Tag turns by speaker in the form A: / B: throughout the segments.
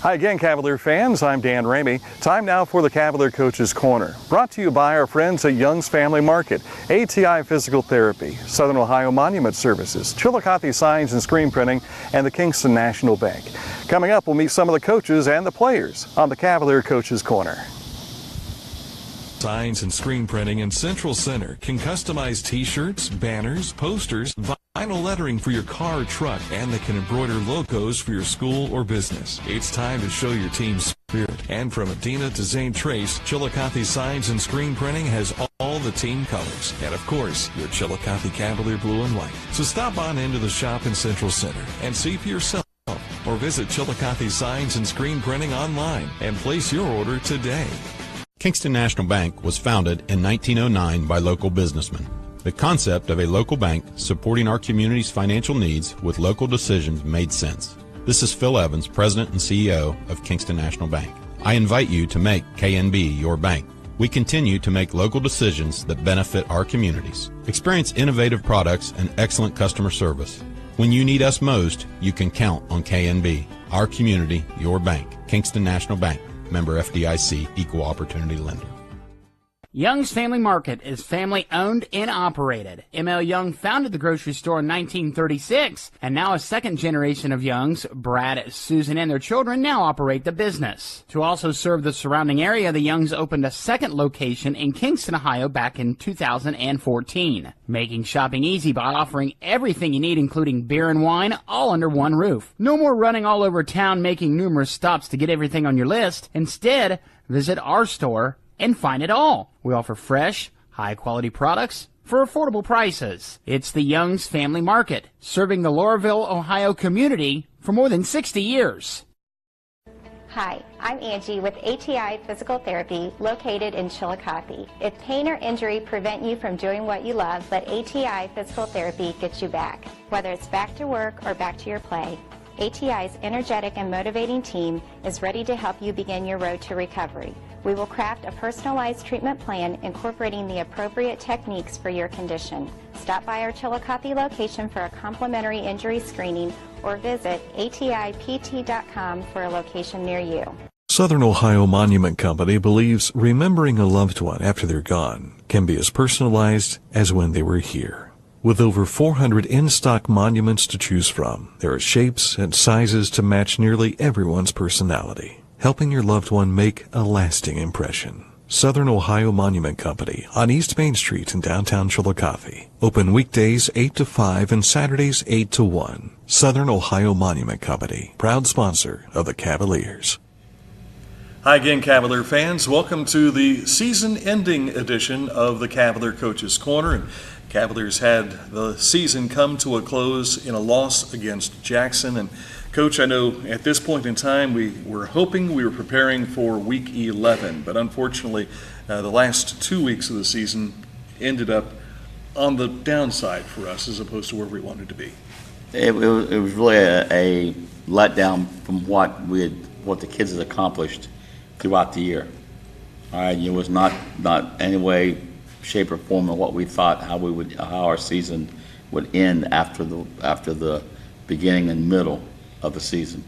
A: Hi again, Cavalier fans. I'm Dan Ramey. Time now for the Cavalier Coaches Corner. Brought to you by our friends at Young's Family Market, ATI Physical Therapy, Southern Ohio Monument Services, Chillicothe Signs and Screen Printing, and the Kingston National Bank. Coming up, we'll meet some of the coaches and the players on the Cavalier Coaches Corner.
B: Signs and Screen Printing in Central Center can customize t-shirts, banners, posters, vinyl lettering for your car or truck, and they can embroider logos for your school or business. It's time to show your team's spirit. And from Adina to Zane Trace, Chillicothe Signs and Screen Printing has all the team colors. And of course, your Chillicothe Cavalier blue and white. So stop on into the shop in Central Center and see for yourself. Or visit Chillicothe Signs and Screen Printing online and place your order today.
C: Kingston National Bank was founded in 1909 by local businessmen. The concept of a local bank supporting our community's financial needs with local decisions made sense. This is Phil Evans, President and CEO of Kingston National Bank. I invite you to make KNB your bank. We continue to make local decisions that benefit our communities. Experience innovative products and excellent customer service. When you need us most, you can count on KNB. Our community, your bank. Kingston National Bank. Member FDIC, Equal Opportunity Lender.
D: Young's Family Market is family-owned and operated. M.L. Young founded the grocery store in 1936, and now a second generation of Youngs, Brad, Susan, and their children now operate the business. To also serve the surrounding area, the Youngs opened a second location in Kingston, Ohio back in 2014, making shopping easy by offering everything you need, including beer and wine, all under one roof. No more running all over town making numerous stops to get everything on your list. Instead, visit our store and find it all. We offer fresh, high-quality products for affordable prices. It's the Young's Family Market, serving the Laurelville, Ohio community for more than 60 years.
E: Hi, I'm Angie with ATI Physical Therapy located in Chillicothe. If pain or injury prevent you from doing what you love, let ATI Physical Therapy get you back. Whether it's back to work or back to your play, ATI's energetic and motivating team is ready to help you begin your road to recovery. We will craft a personalized treatment plan incorporating the appropriate techniques for your condition. Stop by our Chillicothe location for a complimentary injury screening or visit atipt.com for a location near you.
A: Southern Ohio Monument Company believes remembering a loved one after they're gone can be as personalized as when they were here. With over 400 in-stock monuments to choose from, there are shapes and sizes to match nearly everyone's personality, helping your loved one make a lasting impression. Southern Ohio Monument Company on East Main Street in downtown Chillicothe. Open weekdays 8 to 5 and Saturdays 8 to 1. Southern Ohio Monument Company, proud sponsor of the Cavaliers. Hi again, Cavalier fans. Welcome to the season-ending edition of the Cavalier Coaches Corner. Cavaliers had the season come to a close in a loss against Jackson. And Coach, I know at this point in time we were hoping we were preparing for Week 11, but unfortunately the last 2 weeks of the season ended up on the downside for us as opposed to where we wanted to be.
F: It was really a letdown from what the kids had accomplished throughout the year. All right, it was not any way, shape, or form of what we thought how our season would end after the beginning and middle of the season.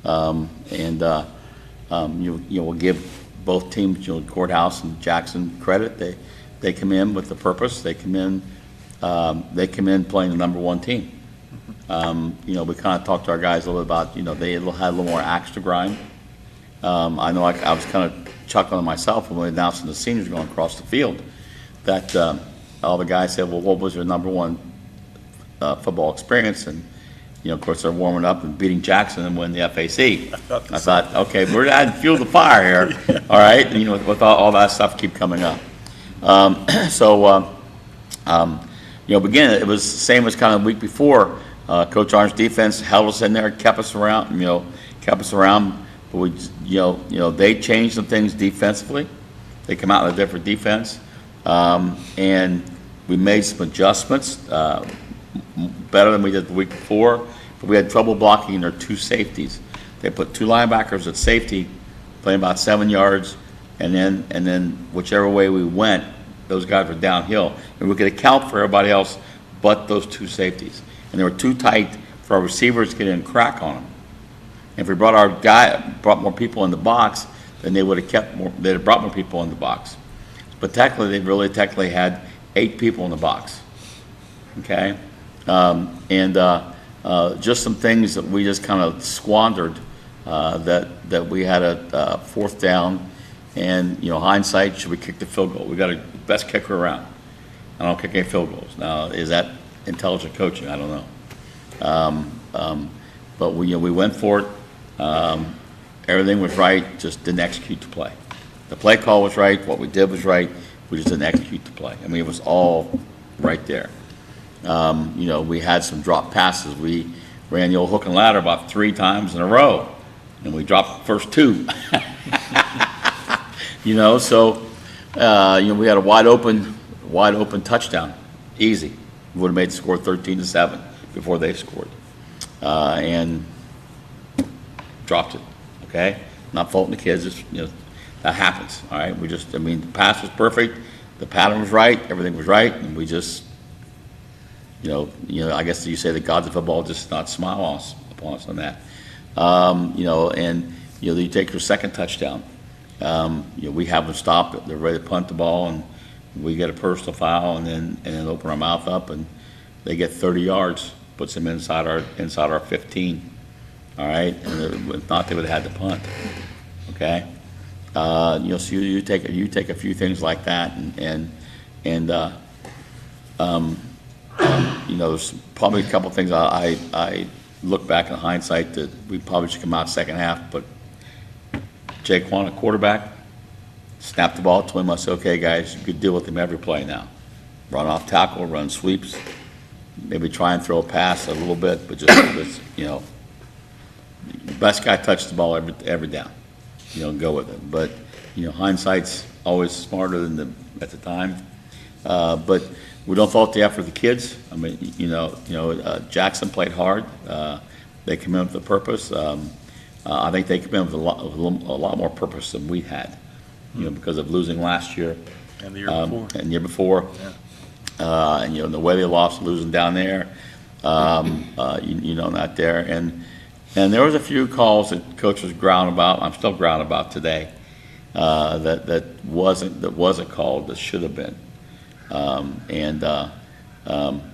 F: We'll give both teams, Courthouse and Jackson, credit. They come in with the purpose. They come in playing the number one team. We kind of talked to our guys a little bit about, they had a little more axe to grind. I know I was kind of chuckling to myself when we announced the seniors going across the field that all the guys said, well, what was your number one football experience? And, of course, they're warming up and beating Jackson and winning the FAC. I thought, okay, we're adding fuel to the fire here, all right? And, with all that stuff keep coming up. Again, it was the same as kind of the week before. Coach Arn's defense held us in there, kept us around. But they changed some things defensively. They come out with a different defense, and we made some adjustments, better than we did the week before. But we had trouble blocking their two safeties. They put two linebackers at safety, playing about 7 yards, and then whichever way we went, those guys were downhill, and we could account for everybody else but those two safeties. And they were too tight for our receivers to get in and crack on them. And if we brought more people in the box, then they would have they'd have brought more people in the box. But technically, they technically had 8 people in the box. Okay? Just some things that we just kind of squandered, that we had a 4th down, and, hindsight, should we kick the field goal? We got a best kicker around. I don't kick any field goals. Now, is that intelligent coaching? I don't know. But we went for it. Everything was right, just didn't execute the play. The play call was right, what we did was right, we just didn't execute the play. I mean, it was all right there. We had some drop passes. We ran the old hook and ladder about 3 times in a row, and we dropped the first 2. So we had a wide open touchdown, easy. We would have made the score 13-7 before they scored, and dropped it. Okay, not faulting the kids. It's, that happens. All right, the pass was perfect, the pattern was right, everything was right, and we just, I guess you say the gods of football just not smile upon us on that. You take your second touchdown. We have them stop, they're ready to punt the ball, and we get a personal foul, and then open our mouth up, and they get 30 yards, puts them inside our 15. All right, and if not, they would have had to punt. Okay, so you take a few things like that, and there's probably a couple things I look back in hindsight that we probably should come out second half, but Jaquan, a quarterback, snapped the ball to him. I said, okay, guys, you could deal with him every play now. Run off tackle, run sweeps, maybe try and throw a pass a little bit, but just the best guy touched the ball every down. Go with it. But hindsight's always smarter than at the time. But we don't fault the effort of the kids. I mean, Jackson played hard. They came in with a purpose. I think they came in with a lot more purpose than we had. Because of losing last year
G: and the year before.
F: And the year before. Yeah. And the way they lost, losing down there. Not there. And there was a few calls that coach was ground about. I'm still ground about today. That wasn't called. That should have been.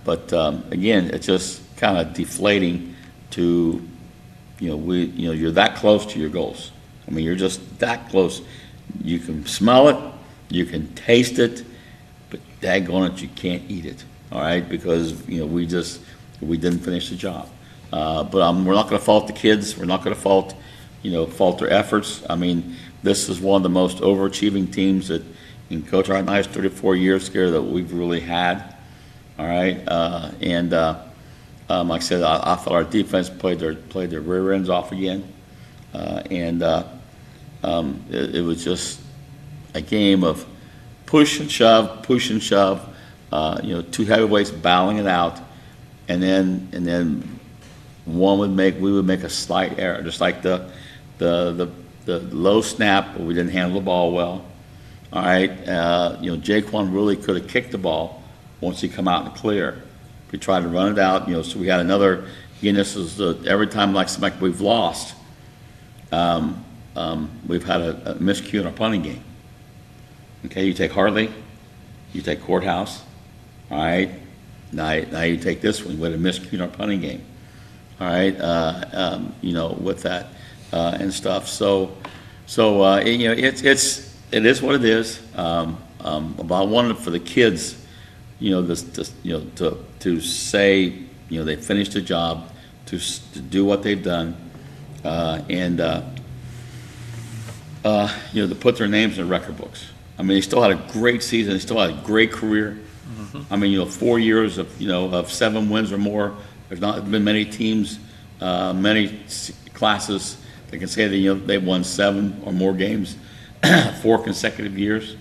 F: But again, it's just kind of deflating to, you're that close to your goals. I mean, you're just that close. You can smell it, you can taste it, but daggone it, you can't eat it. All right, because we didn't finish the job. But we're not going to fault the kids. We're not going to fault their efforts. I mean, this is one of the most overachieving teams that, in Coach Art and I's 34 years here, that we've really had. All right, like I said, I thought our defense played their rear ends off again, it was just a game of push and shove, two heavyweights battling it out, and then we would make a slight error, just like the low snap, but we didn't handle the ball well. All right, Jaquan really could have kicked the ball once he come out and clear. We tried to run it out, so we had another. Again, this is every time like we've lost, we've had a miscue in our punting game. Okay, you take Hartley, you take Courthouse, all right. Now you take this one. We had a miscue in our punting game, all right. With that and stuff. So it is what it is. But I wanted for the kids, to say, they finished the job, to do what they've done, and to put their names in the record books. I mean, they still had a great season. They still had a great career. Mm-hmm. I mean, 4 years of 7 wins or more. There's not been many teams, many classes that can say that they've won 7 or more games 4 consecutive years.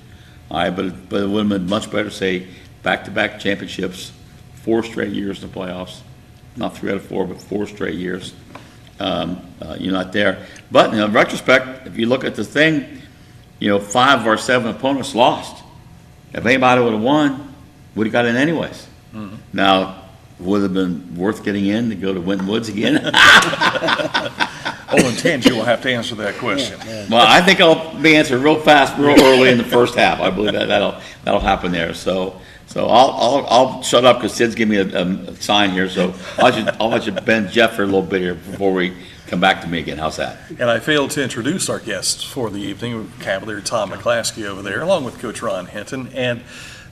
F: All right, but it would have been much better to say back-to-back championships, 4 straight years in the playoffs, not 3 out of 4, but 4 straight years. You're not there. But in retrospect, if you look at the thing, 5 of our 7 opponents lost. If anybody would have won, would have got in anyways. Mm-hmm. Now, would it have been worth getting in to go to Winton Woods again?
G: Oh, and Tangi will have to answer that question.
F: Well, I think I'll be answered real fast, real early in the first half. I believe that'll happen there. So I'll shut up because Sid's giving me a sign here. So I'll let you bend Jeff for a little bit here before we come back to me again. How's that?
G: And I failed to introduce our guests for the evening, Cavalier Tom McClaskey over there, along with Coach Ron Hinton. And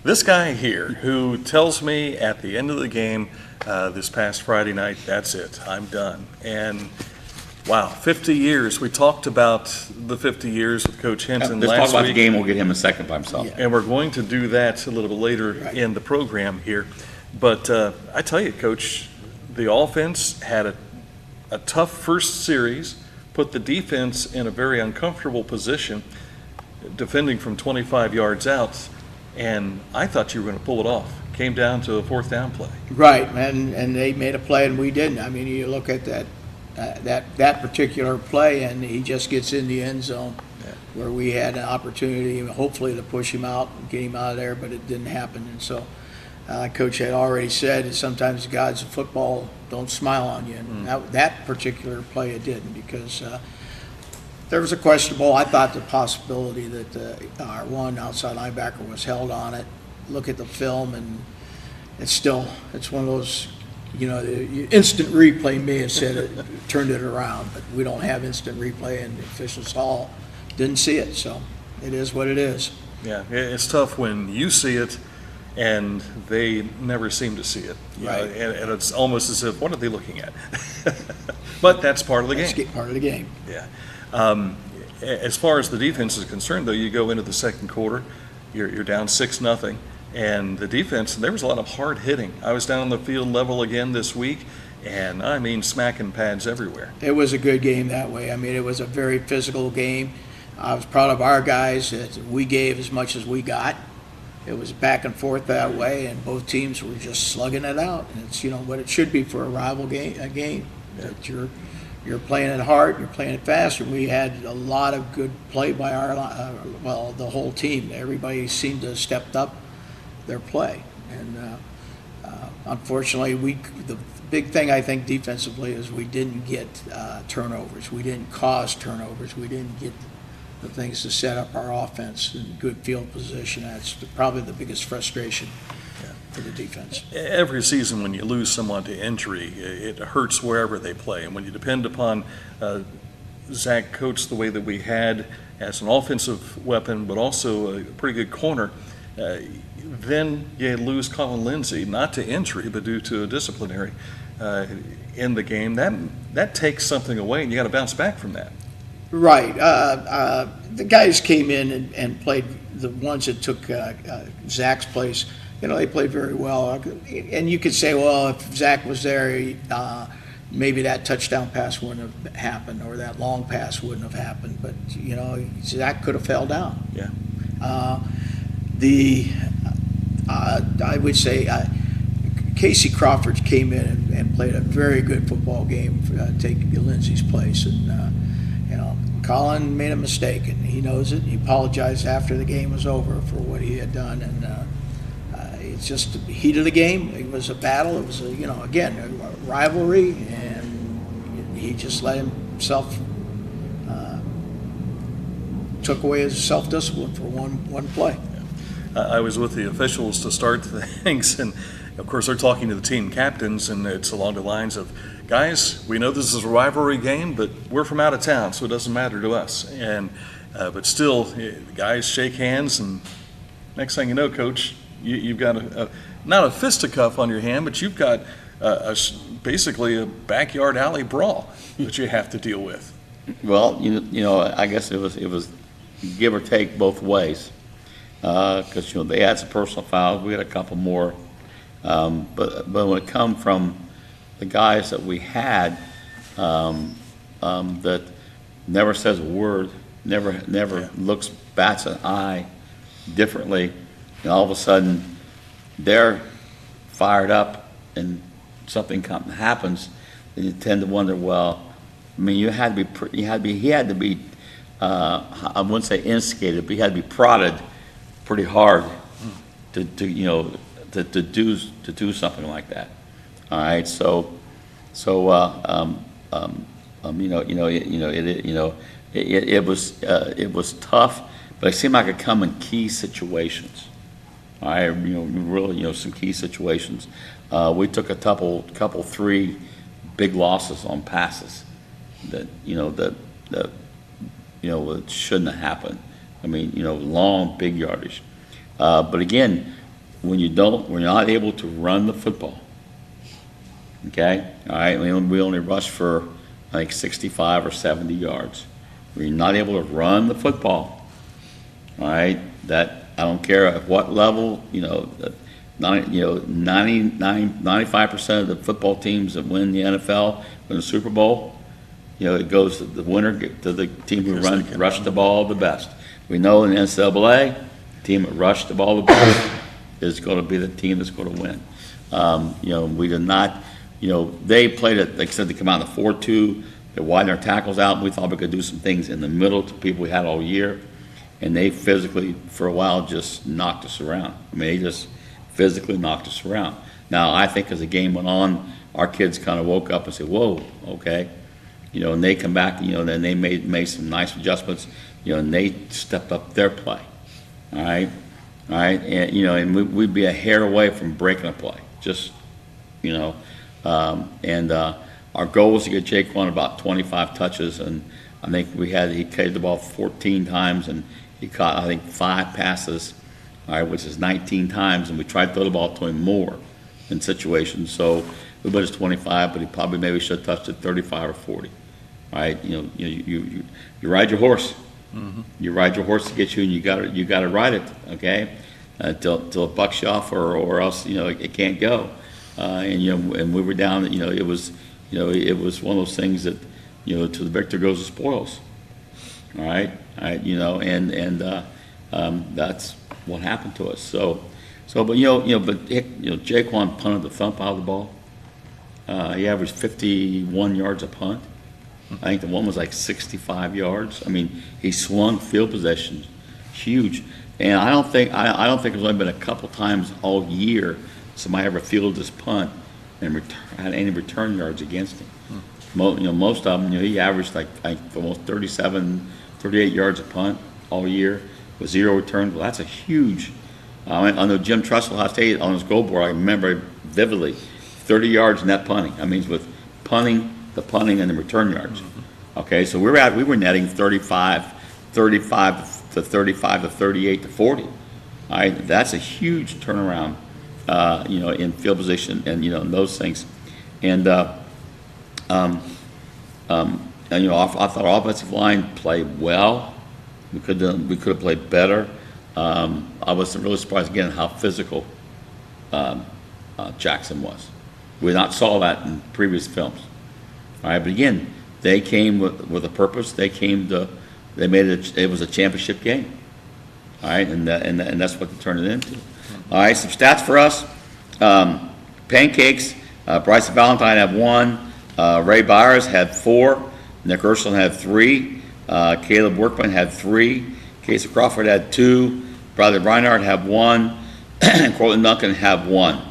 G: this guy here who tells me at the end of the game this past Friday night, that's it, I'm done. And wow, 50 years. We talked about the 50 years with Coach Hinton
F: Let's
G: last
F: talk about
G: week.
F: the game. We'll get him a second by himself.
G: Yeah. And we're going to do that a little bit later in the program here. But I tell you, Coach, the offense had a tough first series, put the defense in a very uncomfortable position, defending from 25 yards out, and I thought you were going to pull it off. Came down to a fourth down play.
H: Right, and they made a play and we didn't. I mean, you look at that particular play, and he just gets in the end zone where we had an opportunity, hopefully, to push him out and get him out of there, but it didn't happen. And so, Coach had already said that sometimes the gods of football don't smile on you, and that particular play it didn't, because there was a questionable. I thought the possibility that our one outside linebacker was held on it. Look at the film, and it's one of those. The instant replay may have said it, turned it around, but we don't have instant replay, and the officials all didn't see it, so it is what it is.
G: Yeah, it's tough when you see it and they never seem to see it.
H: Right.
G: And it's almost as if, what are they looking at? But that's part of the game.
H: That's part of the game.
G: Yeah. As far as the defense is concerned, though, you go into the second quarter, you're down 6-0. And the defense, there was a lot of hard hitting. I was down on the field level again this week, and I mean smacking pads everywhere.
H: It was a good game that way. I mean, it was a very physical game. I was proud of our guys that we gave as much as we got. It was back and forth that way, and both teams were just slugging it out. And it's what it should be for a rival game. That you're playing it hard, you're playing it fast. And we had a lot of good play by the whole team. Everybody seemed to have stepped up their play, and unfortunately, the big thing I think defensively is we didn't get turnovers. We didn't cause turnovers. We didn't get the things to set up our offense in good field position. That's probably the biggest frustration for the defense.
G: Every season when you lose someone to injury, it hurts wherever they play. And when you depend upon Zach Coates the way that we had as an offensive weapon, but also a pretty good corner, then you lose Colin Lindsey, not to injury, but due to a disciplinary in the game. That takes something away, and you got to bounce back from that.
H: Right. The guys came in and played, the ones that took Zach's place, they played very well. And you could say, well, if Zach was there, maybe that touchdown pass wouldn't have happened, or that long pass wouldn't have happened. But, Zach could have fell down.
G: Yeah.
H: I would say Casey Crawford came in and played a very good football game, taking Lindsey's place. And, Colin made a mistake, and he knows it. He apologized after the game was over for what he had done. And it's just the heat of the game. It was a battle. It was, again, a rivalry, and he just let himself took away his self-discipline for one play.
G: I was with the officials to start things, and of course they're talking to the team captains, and it's along the lines of, guys, we know this is a rivalry game, but we're from out of town, so it doesn't matter to us. And but still, the guys shake hands, and next thing you know, Coach, you've got not a fisticuff on your hand, but you've got basically a backyard alley brawl that you have to deal with.
F: Well, I guess it was give or take both ways. Because they had some personal fouls, we had a couple more, but when it come from the guys that we had, that never says a word, never looks, bats an eye differently, and all of a sudden they're fired up and something happens, and you tend to wonder, well, I mean, he had to be I wouldn't say instigated, but he had to be prodded pretty hard to do something like that. All right, so It was tough, but it seemed like it come in key situations. Really, some key situations. We took a couple, three big losses on passes that it shouldn't have happened. Long, big yardage. But again, when you're not able to run the football, okay, all right, we only rushed for, I think, 65 or 70 yards. When you're not able to run the football, all right, that I don't care at what level, 95% of the football teams that win the NFL, win the Super Bowl, it goes to the winner, to the team who rush the ball the best. We know in the NCAA, the team that rushed the ball the best is going to be the team that's going to win. We did not, they played it, like I said, they come out in the 4-2, they widened our tackles out, and we thought we could do some things in the middle to people we had all year, and they physically, for a while, just knocked us around. They just physically knocked us around. Now, I think as the game went on, our kids kind of woke up and said, whoa, okay. And they come back, then they made some nice adjustments, and they stepped up their play. All right, and and we'd be a hair away from breaking a play. Just, our goal was to get Jaquan about 25 touches, and I think he carried the ball 14 times, and he caught, I think, 5 passes, all right, which is 19 times, and we tried to throw the ball to him more in situations. So we put his 25, but he probably maybe should have touched it 35 or 40. All right, you ride your horse. Mm-hmm. You ride your horse to get you, and you got to ride it, okay, till it bucks you off, or else it can't go. And we were down. It was one of those things that to the victor goes the spoils. All right, and that's what happened to us. But Jaquan punted the thump out of the ball. He averaged 51 yards a punt. I think the one was like 65 yards. He swung field possessions, huge. And I don't think there's only been a couple times all year somebody ever fielded this punt and had any return yards against him. Most of them, he averaged like almost 37, 38 yards a punt all year with 0 returns. Well, that's a huge. I know Jim Trussell, Ohio State, on his goal board, I remember vividly, 30 yards net punting. With punting, the punting, and the return yards. Okay, so we were netting 35 to 35 to 38 to 40. All right, that's a huge turnaround, in field position and in those things. And I thought our offensive line played well. We could have played better. I was really surprised again how physical Jackson was. We not saw that in previous films. All right, but again, they came with a purpose. They made it. It was a championship game. All right, and that's what they turned it into. All right, some stats for us. Pancakes. Bryce Valentine had 1. Ray Byers had 4. Nick Ursulin had 3. Caleb Workman had 3. Casey Crawford had 2. Bradley Reinhardt had 1. And Cortland Duncan had 1.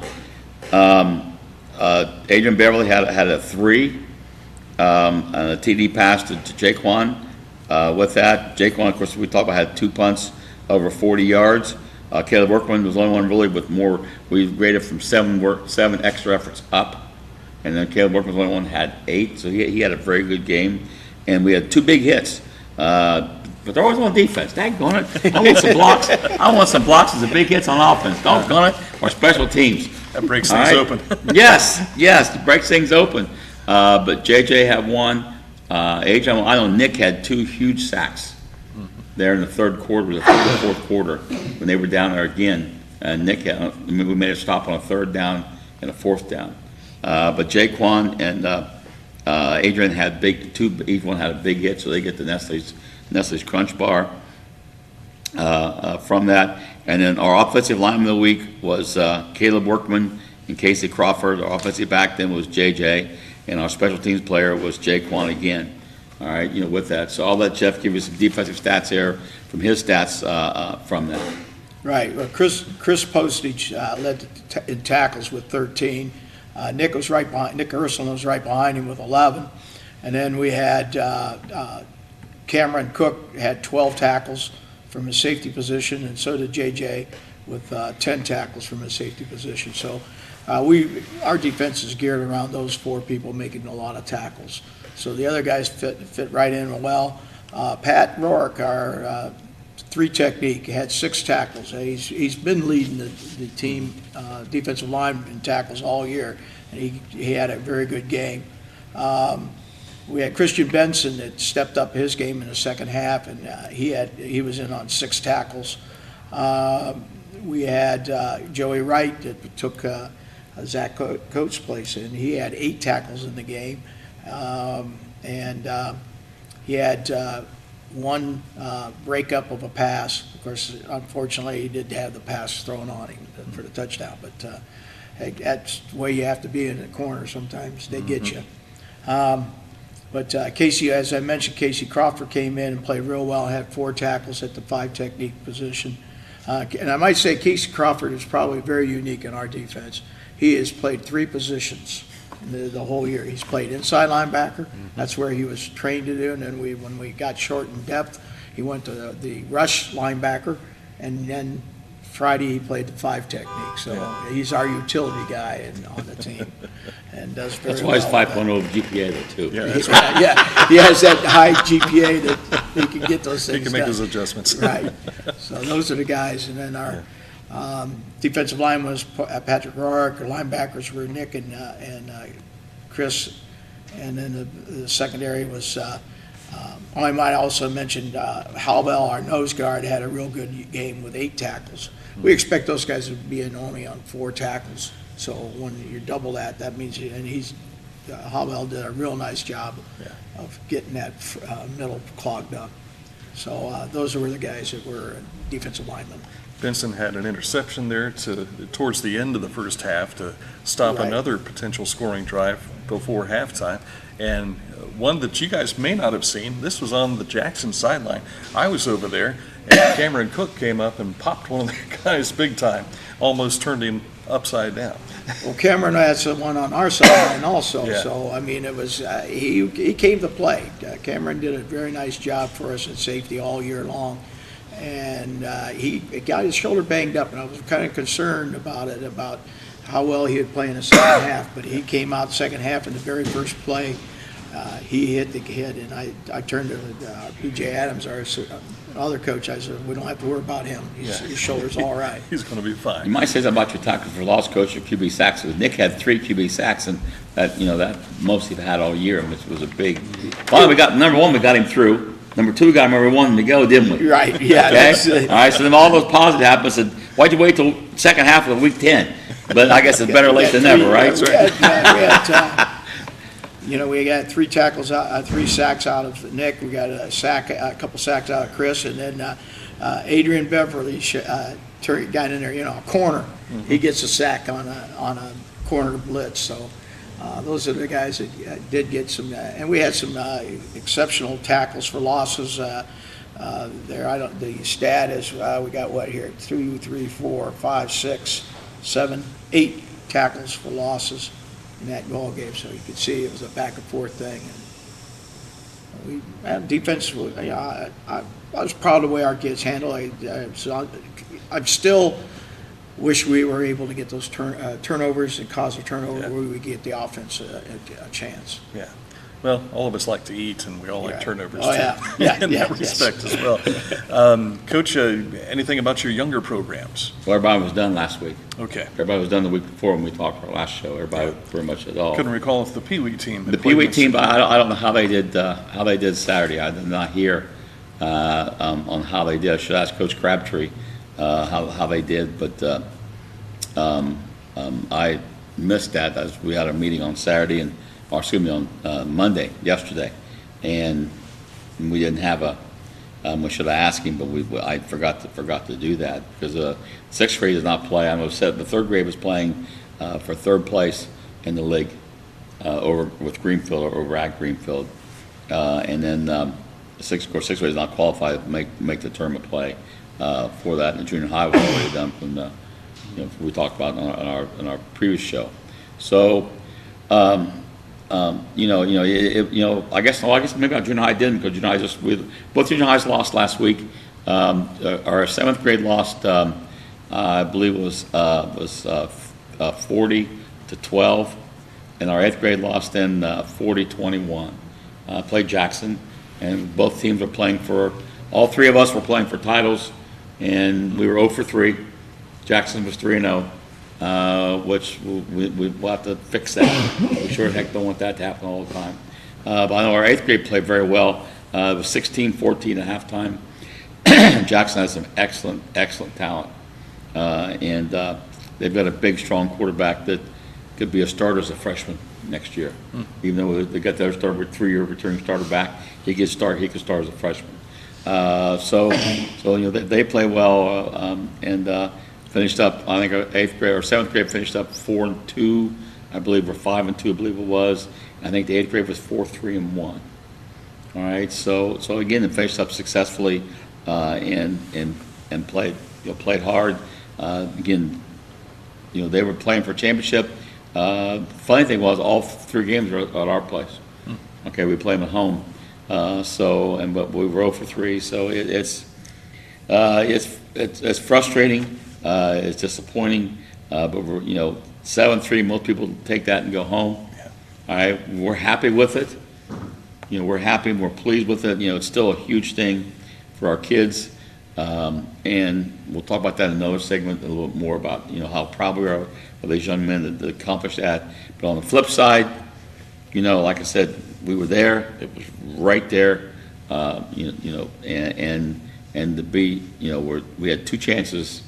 F: Adrian Beverly had a 3. And a TD pass to Jaquan. With that, Jaquan, of course, we talked about, had 2 punts over 40 yards. Caleb Workman was the only one really with more. We rated from 7 extra efforts up, and then Caleb Workman was the only one who had 8. So he had a very good game, and we had 2 big hits. But they're always on defense. Daggone it! I want some blocks. I want some blocks as the big hits on offense. Doggone it! Or special teams.
G: That breaks things open.
F: Yes, it breaks things open. But JJ had 1. I know Nick had 2 huge sacks there in the third quarter, the fourth quarter, when they were down there again. And Nick we made a stop on a 3rd down and a 4th down. But Jaquan and Adrian had each one had a big hit, so they get the Nestle's Crunch Bar from that. And then our offensive lineman of the week was Caleb Workman and Casey Crawford. Our offensive back then was JJ. And our special teams player was Jaquan again. All right, with that. So I'll let Jeff give you some defensive stats here from his stats from that.
H: Right. Well, Chris Postage led in tackles with 13. Nick Ursulin was right behind him with 11. And then we had Cameron Cook had 12 tackles from his safety position, and so did JJ with 10 tackles from his safety position. So our defense is geared around those 4 people making a lot of tackles. So the other guys fit right in well. Pat Rourke, our 3 technique, had 6 tackles. He's been leading the team defensive line in tackles all year, and he had a very good game. We had Christian Benson that stepped up his game in the second half, and he was in on 6 tackles. We had Joey Wright that took Zach Coates' place, and he had 8 tackles in the game. He had 1 breakup of a pass. Of course, unfortunately, he did have the pass thrown on him for the touchdown, but that's the way you have to be in the corner sometimes. They get you. But Casey, as I mentioned, Casey Crawford came in and played real well, had 4 tackles at the 5 technique position. And I might say Casey Crawford is probably very unique in our defense. He has played 3 positions the whole year. He's played inside linebacker. That's where he was trained to do. And then when we got short in depth, he went to the rush linebacker. And then Friday he played the 5 technique. So he's our utility guy on the team, and does very well.
F: That's why he's 5.0 GPA though too.
G: Yeah,
H: he has that high GPA that he can get those things
G: he can make
H: done.
G: those adjustments.
H: Right. So those are the guys. And then our defensive line was Patrick Rourke. Our linebackers were Nick and Chris. And then the secondary was, I might also mention Halbell, our nose guard, had a real good game with 8 tackles. We expect those guys to be in only on 4 tackles. So when you double that, that means, Halbell did a real nice job of getting that middle clogged up. So those were the guys that were defensive linemen.
G: Benson had an interception there towards the end of the first half to stop another potential scoring drive before halftime. And one that you guys may not have seen, this was on the Jackson sideline. I was over there, and Cameron Cook came up and popped one of the guys big time, almost turned him upside down.
H: Well, Cameron had someone on our sideline also, so I mean, it was he came to play. Cameron did a very nice job for us at safety all year long, and he got his shoulder banged up, and I was kind of concerned about how well he would play in the second half. But he came out second half in the very first play. He hit the kid, and I turned to B.J. Adams, our other coach. I said, we don't have to worry about him. His shoulder's all right.
G: He's going to be fine.
F: You might say something about your tackle for loss coach or QB sacks. Nick had 3 QB sacks, and that most he'd had all year, which was a big. Finally, we got number 1. We got him through. Number 2, we got him where we wanted him to go, didn't we?
H: Right. Yeah.
F: Okay? All right. So then all those positive happened. Said, why'd you wait till second half of week 10? But I guess it's better late than never, right?
H: We got 3 tackles out, 3 sacks out of Nick. We got a couple sacks out of Chris, and then Adrian Beverly got in there. A corner. He gets a sack on a corner blitz. So those are the guys that did get some. And we had some exceptional tackles for losses. The stat is we got what here? 2, 3, 4, 5, 6, 7, 8 tackles for losses in that ball game, so you could see it was a back and forth thing. And defense, I was proud of the way our kids handled it. I still wish we were able to get those turnovers and cause a turnover where we get the offense a chance.
G: Yeah. Well, all of us like to eat, and we all like turnovers too.
H: In
G: that respect as well. Coach, anything about your younger programs?
F: Well, everybody was done last week.
G: Okay.
F: Everybody was done the week before when we talked our last show. Everybody pretty much at all.
G: Couldn't recall if the Pee Wee team.
F: The Pee Wee team, but I don't know how they did. How they did Saturday. I did not hear on how they did. I should ask Coach Crabtree how they did, but I missed that as we had a meeting on Saturday on Monday, yesterday, and we didn't have we should have asked him, but I forgot to do that because 6th grade does not play. I know the 3rd grade was playing for 3rd place in the league over with Greenfield or over at Greenfield, and then 6th grade does not qualify to make the tournament play for that. And the junior high was already done from we talked about on our previous show. So. I guess maybe our junior high didn't, because junior high both junior highs lost last week. Our seventh grade lost, I believe it was 40-12, and our eighth grade lost then 40-21. Played Jackson, and both teams were playing all three of us were playing for titles, and we were 0 for 3. Jackson was 3-0. Which we'll have to fix that. We sure as heck don't want that to happen all the time. But I know our eighth grade played very well. It was 16-14 at halftime. Jackson has some excellent talent. And they've got a big, strong quarterback that could be a starter as a freshman next year. Even though they got their starter, 3-year returning starter back, he could start as a freshman. So they play well, and finished up, I think our eighth grade or seventh grade finished up 4-2, I believe, or 5-2, I believe it was. I think the eighth grade was 4-3-1. All right, so again, they finished up successfully, and played hard. Again, they were playing for championship. Funny thing was, all 3 games were at our place. Okay, we played them at home. But we were 0 for 3. So it's frustrating. It's disappointing, but we're 7-3. Most people take that and go home. Yeah. All right, we're happy with it. We're happy. We're pleased with it. It's still a huge thing for our kids, and we'll talk about that in another segment a little bit more about how proud we are of these young men that accomplished that. But on the flip side, like I said, we were there. It was right there. And to be we had 2 chances.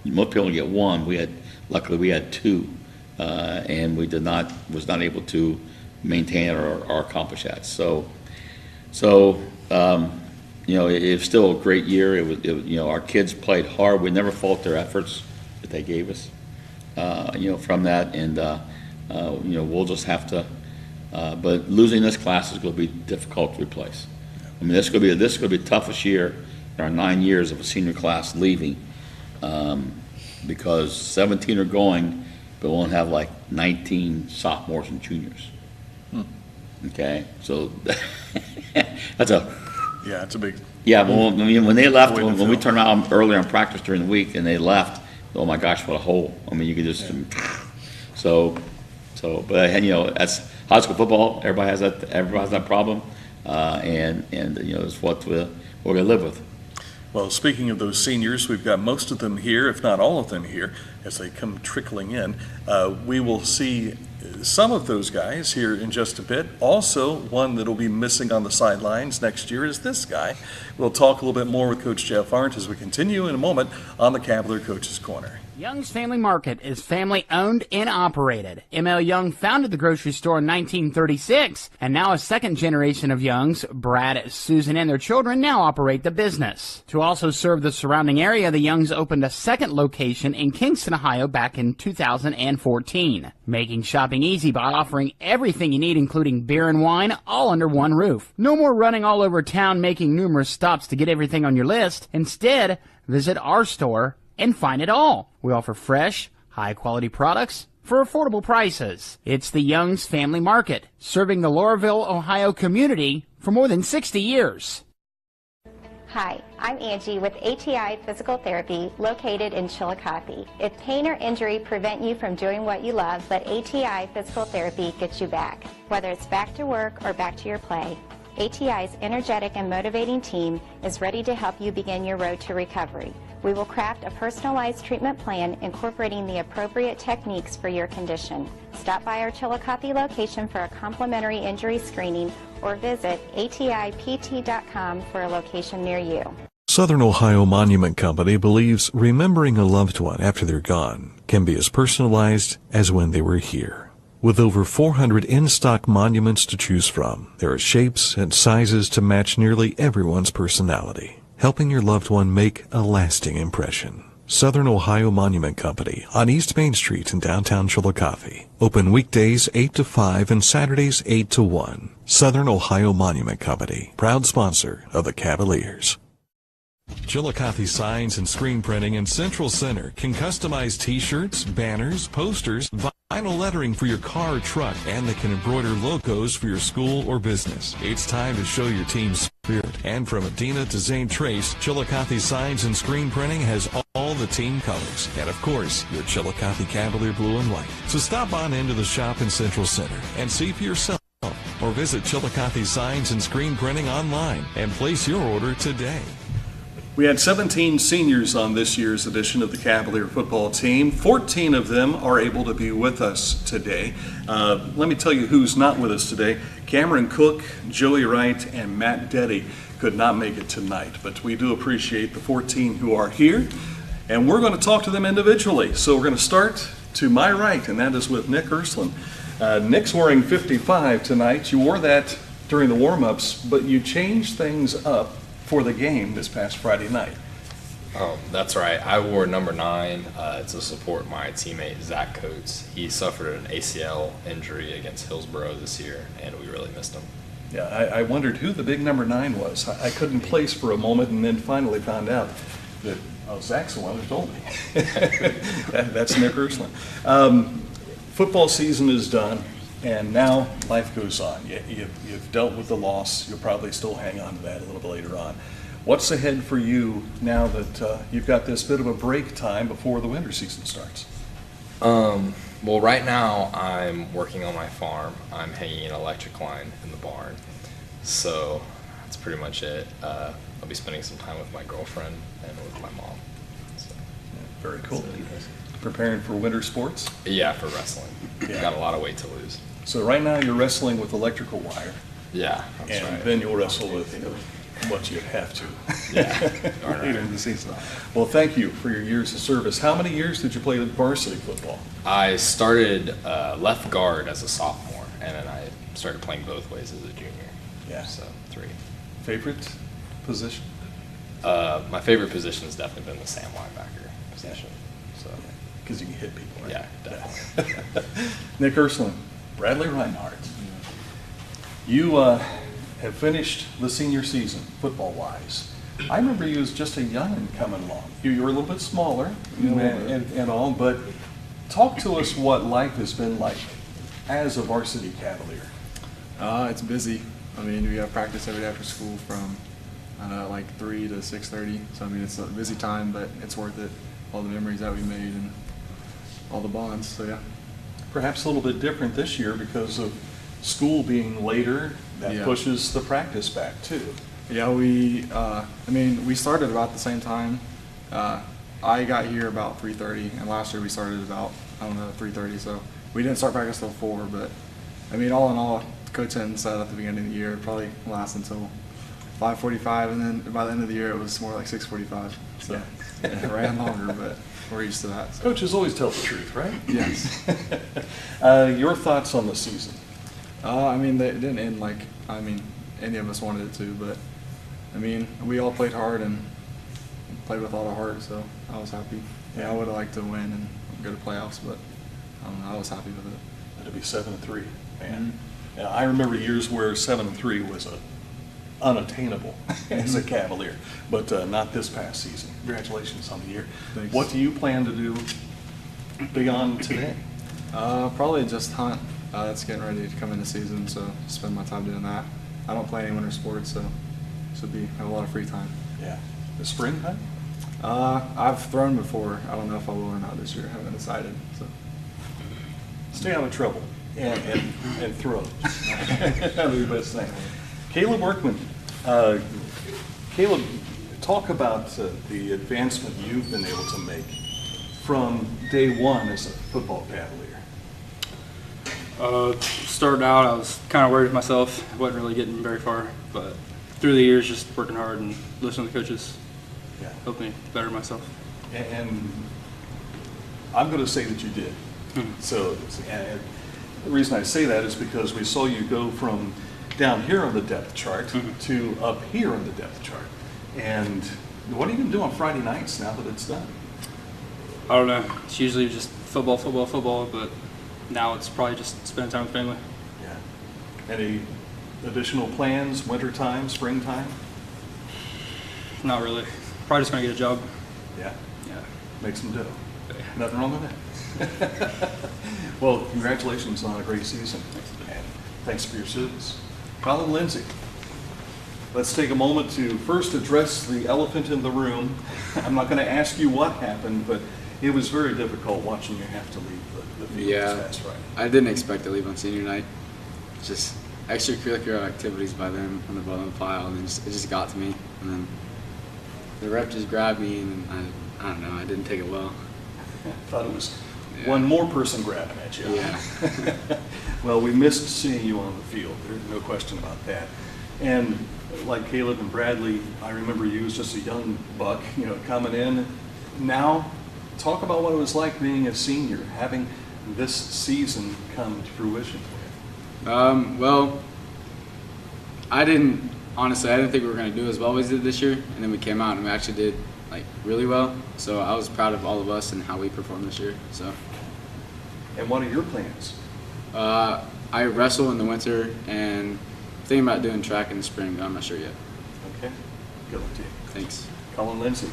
F: Most people get 1. Luckily we had 2, and we was not able to maintain or accomplish that. So it was still a great year. Our kids played hard. We never fault their efforts that they gave us. From that, and we'll just have to. But losing this class is going to be difficult to replace. I mean, this is going to be the toughest year in our 9 years of a senior class leaving, because 17 are going, but we'll have like 19 sophomores and juniors. Okay, so that's a big. Yeah, well, when they left, when we turned out earlier on practice during the week, and they left, oh my gosh, what a hole! I mean, you could just but that's high school football. Everybody has that problem, and it's what we're going to live with.
G: Well, speaking of those seniors, we've got most of them here, if not all of them here, as they come trickling in. We will see some of those guys here in just a bit. Also, one that will be missing on the sidelines next year is this guy. We'll talk a little bit more with Coach Jeff Arndt as we continue in a moment on the Cavalier Coach's Corner.
D: Young's Family Market is family-owned and operated. M.L. Young founded the grocery store in 1936, and now a second generation of Youngs, Brad, Susan, and their children, now operate the business. To also serve the surrounding area, the Youngs opened a second location in Kingston, Ohio back in 2014, making shopping easy by offering everything you need, including beer and wine, all under one roof. No more running all over town making numerous stops to get everything on your list. Instead, visit our store and find it all. We offer fresh, high-quality products for affordable prices. It's the Young's Family Market, serving the Laurelville, Ohio community for more than 60 years.
E: Hi, I'm Angie with ATI Physical Therapy, located in Chillicothe. If pain or injury prevent you from doing what you love, let ATI Physical Therapy get you back. Whether it's back to work or back to your play, ATI's energetic and motivating team is ready to help you begin your road to recovery. We will craft a personalized treatment plan incorporating the appropriate techniques for your condition. Stop by our Chillicothe location for a complimentary injury screening or visit atipt.com for a location near you.
A: Southern Ohio Monument Company believes remembering a loved one after they're gone can be as personalized as when they were here. With over 400 in-stock monuments to choose from, there are shapes and sizes to match nearly everyone's personality, helping your loved one make a lasting impression. Southern Ohio Monument Company on East Main Street in downtown Chillicothe. Open weekdays 8 to 5 and Saturdays 8 to 1. Southern Ohio Monument Company, proud sponsor of the Cavaliers.
B: Chillicothe Signs and Screen Printing in Central Center can customize t-shirts, banners, posters, vinyl lettering for your car or truck, and they can embroider logos for your school or business. It's time to show your team's spirit. And from Adina to Zane Trace, Chillicothe Signs and Screen Printing has all the team colors. And of course, your Chillicothe Cavalier blue and white. So stop on into the shop in Central Center and see for yourself. Or visit Chillicothe Signs and Screen Printing online and place your order today.
G: We had 17 seniors on this year's edition of the Cavalier football team. 14 of them are able to be with us today. Let me tell you who's not with us today. Cameron Cook, Joey Wright, and Matt Deddy could not make it tonight, but we do appreciate the 14 who are here, and we're going to talk to them individually. So we're going to start to my right, and that is with Nick Ursland. Nick's wearing 55 tonight. You wore that during the warm-ups, but you changed things up for the game this past Friday night.
I: That's right. I wore number 9 to support my teammate Zach Coates. He suffered an ACL injury against Hillsborough this year, and we really missed him.
G: Yeah, I wondered who the big number 9 was. I couldn't place for a moment, and then finally found out that, Zach's the one who told me. That's Nick Ursland. Football season is done, and now life goes on. You've dealt with the loss. You'll probably still hang on to that a little bit later on. What's ahead for you now that you've got this bit of a break time before the winter season starts?
I: Well, right now I'm working on my farm. I'm hanging an electric line in the barn. So that's pretty much it. I'll be spending some time with my girlfriend and with my mom. So,
G: yeah, very cool. Preparing for winter sports?
I: Yeah, for wrestling.
G: Yeah.
I: Got a lot of weight to lose.
G: So right now you're wrestling with electrical wire.
I: Yeah, that's
G: and
I: right.
G: Then you'll wrestle with what you have to.
I: Yeah.
G: Later in the season. Well, thank you for your years of service. How many years did you play varsity football?
I: I started left guard as a sophomore, and then I started playing both ways as a junior.
G: Yeah.
I: So 3.
G: Favorite position?
I: My favorite position has definitely been the Sam linebacker position. So.
G: Because you can hit people, right?
I: Yeah, definitely.
G: Nick Ursland, Bradley Reinhardt. You have finished the senior season, football-wise. I remember you as just a young'un coming along. You were a little bit smaller and all, but talk to us what life has been like as a varsity Cavalier.
J: It's busy. I mean, we have practice every day after school from like 3 to 6:30. So I mean, it's a busy time, but it's worth it. All the memories that we made and all the bonds. So yeah.
G: Perhaps a little bit different this year because of school being later. That pushes the practice back too.
J: Yeah, we started about the same time. I got here about 3:30, and last year we started about 3:30. So we didn't start practice till 4. But I mean, all in all, Coach Hinton said at the beginning of the year it'd probably last until 5:45, and then by the end of the year it was more like 6:45. So it ran longer, but we're used to that. So.
G: Coaches always tell the truth, right?
J: Yes.
G: Your thoughts on the season?
J: I mean, it didn't end like any of us wanted it to, but I mean, we all played hard and played with a lot of heart, so I was happy. Yeah, I would have liked to win and go to playoffs, but I was happy with it.
G: It'll be 7-3, man. Mm-hmm. I remember years where 7-3 was unattainable as a Cavalier, but not this past season. Congratulations on the year.
J: Thanks.
G: What do you plan to do beyond today?
J: Probably just hunt. That's getting ready to come in the season, so spend my time doing that. I don't play any winter sports, so have a lot of free time.
G: Yeah. The springtime?
J: I've thrown before. I don't know if I will or not this year. I haven't decided. So
G: stay out of trouble and throw. That'll be the best thing. Caleb Workman. Caleb, talk about the advancement you've been able to make from day one as a football Cavalier.
K: Starting out, I was kind of worried with myself. Wasn't really getting very far, but through the years, just working hard and listening to the coaches helped me better myself.
G: And I'm going to say that you did. So, and the reason I say that is because we saw you go from down here on the depth chart to up here on the depth chart. And what are you going to do on Friday nights now that it's done?
K: I don't know. It's usually just football, but now it's probably just spending time with family.
G: Yeah. Any additional plans, wintertime, springtime?
K: Not really. probably just going to get a job.
G: Yeah,
K: Yeah.
G: make some dough. Nothing wrong with that. Well, congratulations on a great season. And thanks for your service. Colin Lindsay. Let's take a moment to first address the elephant in the room. I'm not going to ask you what happened, but it was very difficult watching you have to leave the field this past Friday.
L: I didn't expect to leave on senior night. Just extracurricular activities by them on the bottom of the pile, and it just got to me. And then the ref just grabbed me, and I don't know, I didn't take it well.
G: I thought it was one more person grabbing at you.
L: Yeah.
G: Well, we missed seeing you on the field. There's no question about that. And like Caleb and Bradley, I remember you as just a young buck, coming in. Now, talk about what it was like being a senior, having this season come to fruition for you.
L: Well, I didn't think we were going to do as well as we did this year, and then we came out and we actually did really well. So I was proud of all of us and how we performed this year. So.
G: And what are your plans?
L: I wrestle in the winter and thinking about doing track in the spring, but I'm not sure yet.
G: Okay, good luck to you.
L: Thanks.
G: Colin Lindsay.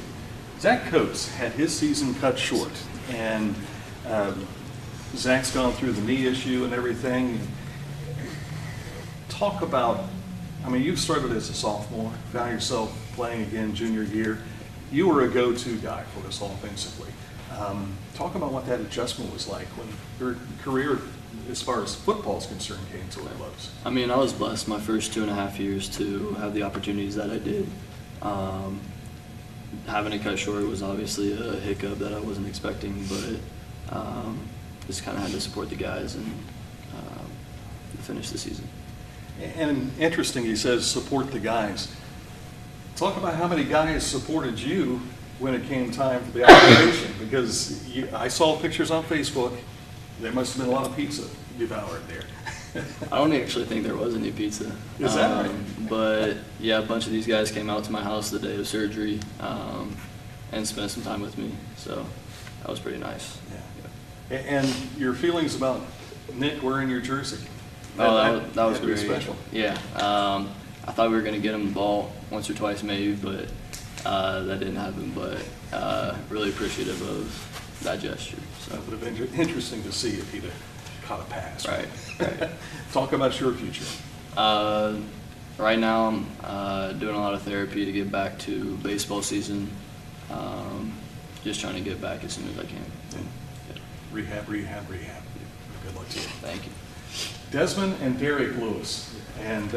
G: Zach Coates had his season cut short, and Zach's gone through the knee issue and everything. Talk about, you started as a sophomore, found yourself playing again junior year. You were a go-to guy for us offensively. Talk about what that adjustment was like when your career, as far as football is concerned, came to a close.
M: I was blessed my first 2.5 years to have the opportunities that I did. Having it cut short was obviously a hiccup that I wasn't expecting, but just kind of had to support the guys and finish the season.
G: And interesting, he says support the guys. Talk about how many guys supported you when it came time for the operation, because I saw pictures on Facebook. There must have been a lot of pizza devoured there.
M: I don't actually think there was any pizza.
G: Is that right?
M: But yeah, a bunch of these guys came out to my house the day of surgery and spent some time with me. So that was pretty nice.
G: Yeah. And your feelings about Nick wearing your jersey?
M: That was
G: pretty
M: great.
G: special.
M: Yeah. I thought we were going to get him the ball once or twice maybe, but that didn't happen. But really appreciative of that gesture. So
G: It would have been interesting to see if he'd have caught a pass.
M: Right.
G: Talk about your future.
M: Right now I'm doing a lot of therapy to get back to baseball season. Just trying to get back as soon as I can.
G: Yeah. Rehab. Good luck to you.
M: Thank you.
G: Desmond and Derek Lewis. And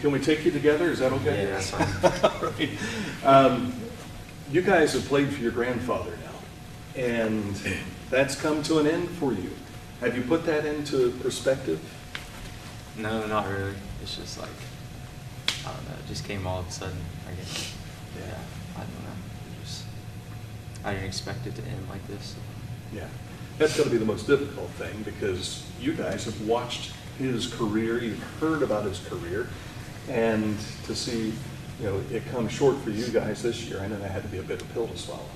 G: can we take you together? Is that okay?
N: Yeah, that's fine.
G: All right. You guys have played for your grandfather now, and that's come to an end for you. Have you put that into perspective?
N: No, not really. It's just I don't know, it just came all of a sudden, I guess. Yeah, I don't know. I didn't expect it to end like this.
G: Yeah. That's going to be the most difficult thing, because you guys have watched his career, you've heard about his career, and to see, it come short for you guys this year, I know that had to be a bitter pill to swallow.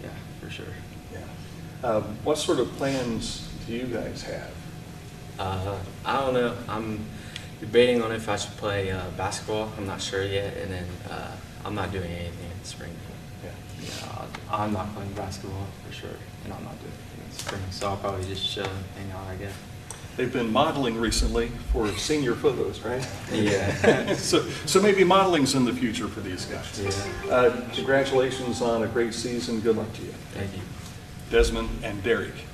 N: Yeah, for sure.
G: Yeah. What sort of plans do you guys have?
N: I don't know. I'm debating on if I should play basketball. I'm not sure yet, and then I'm not doing anything in the spring. Yeah, I'm not playing basketball for sure, and I'm not doing anything in the spring, so I'll probably just chill and hang out, I guess.
G: They've been modeling recently for senior photos, right?
N: Yeah.
G: so maybe modeling's in the future for these guys.
N: Yeah.
G: Congratulations on a great season. Good luck to you.
N: Thank you.
G: Desmond and Derek.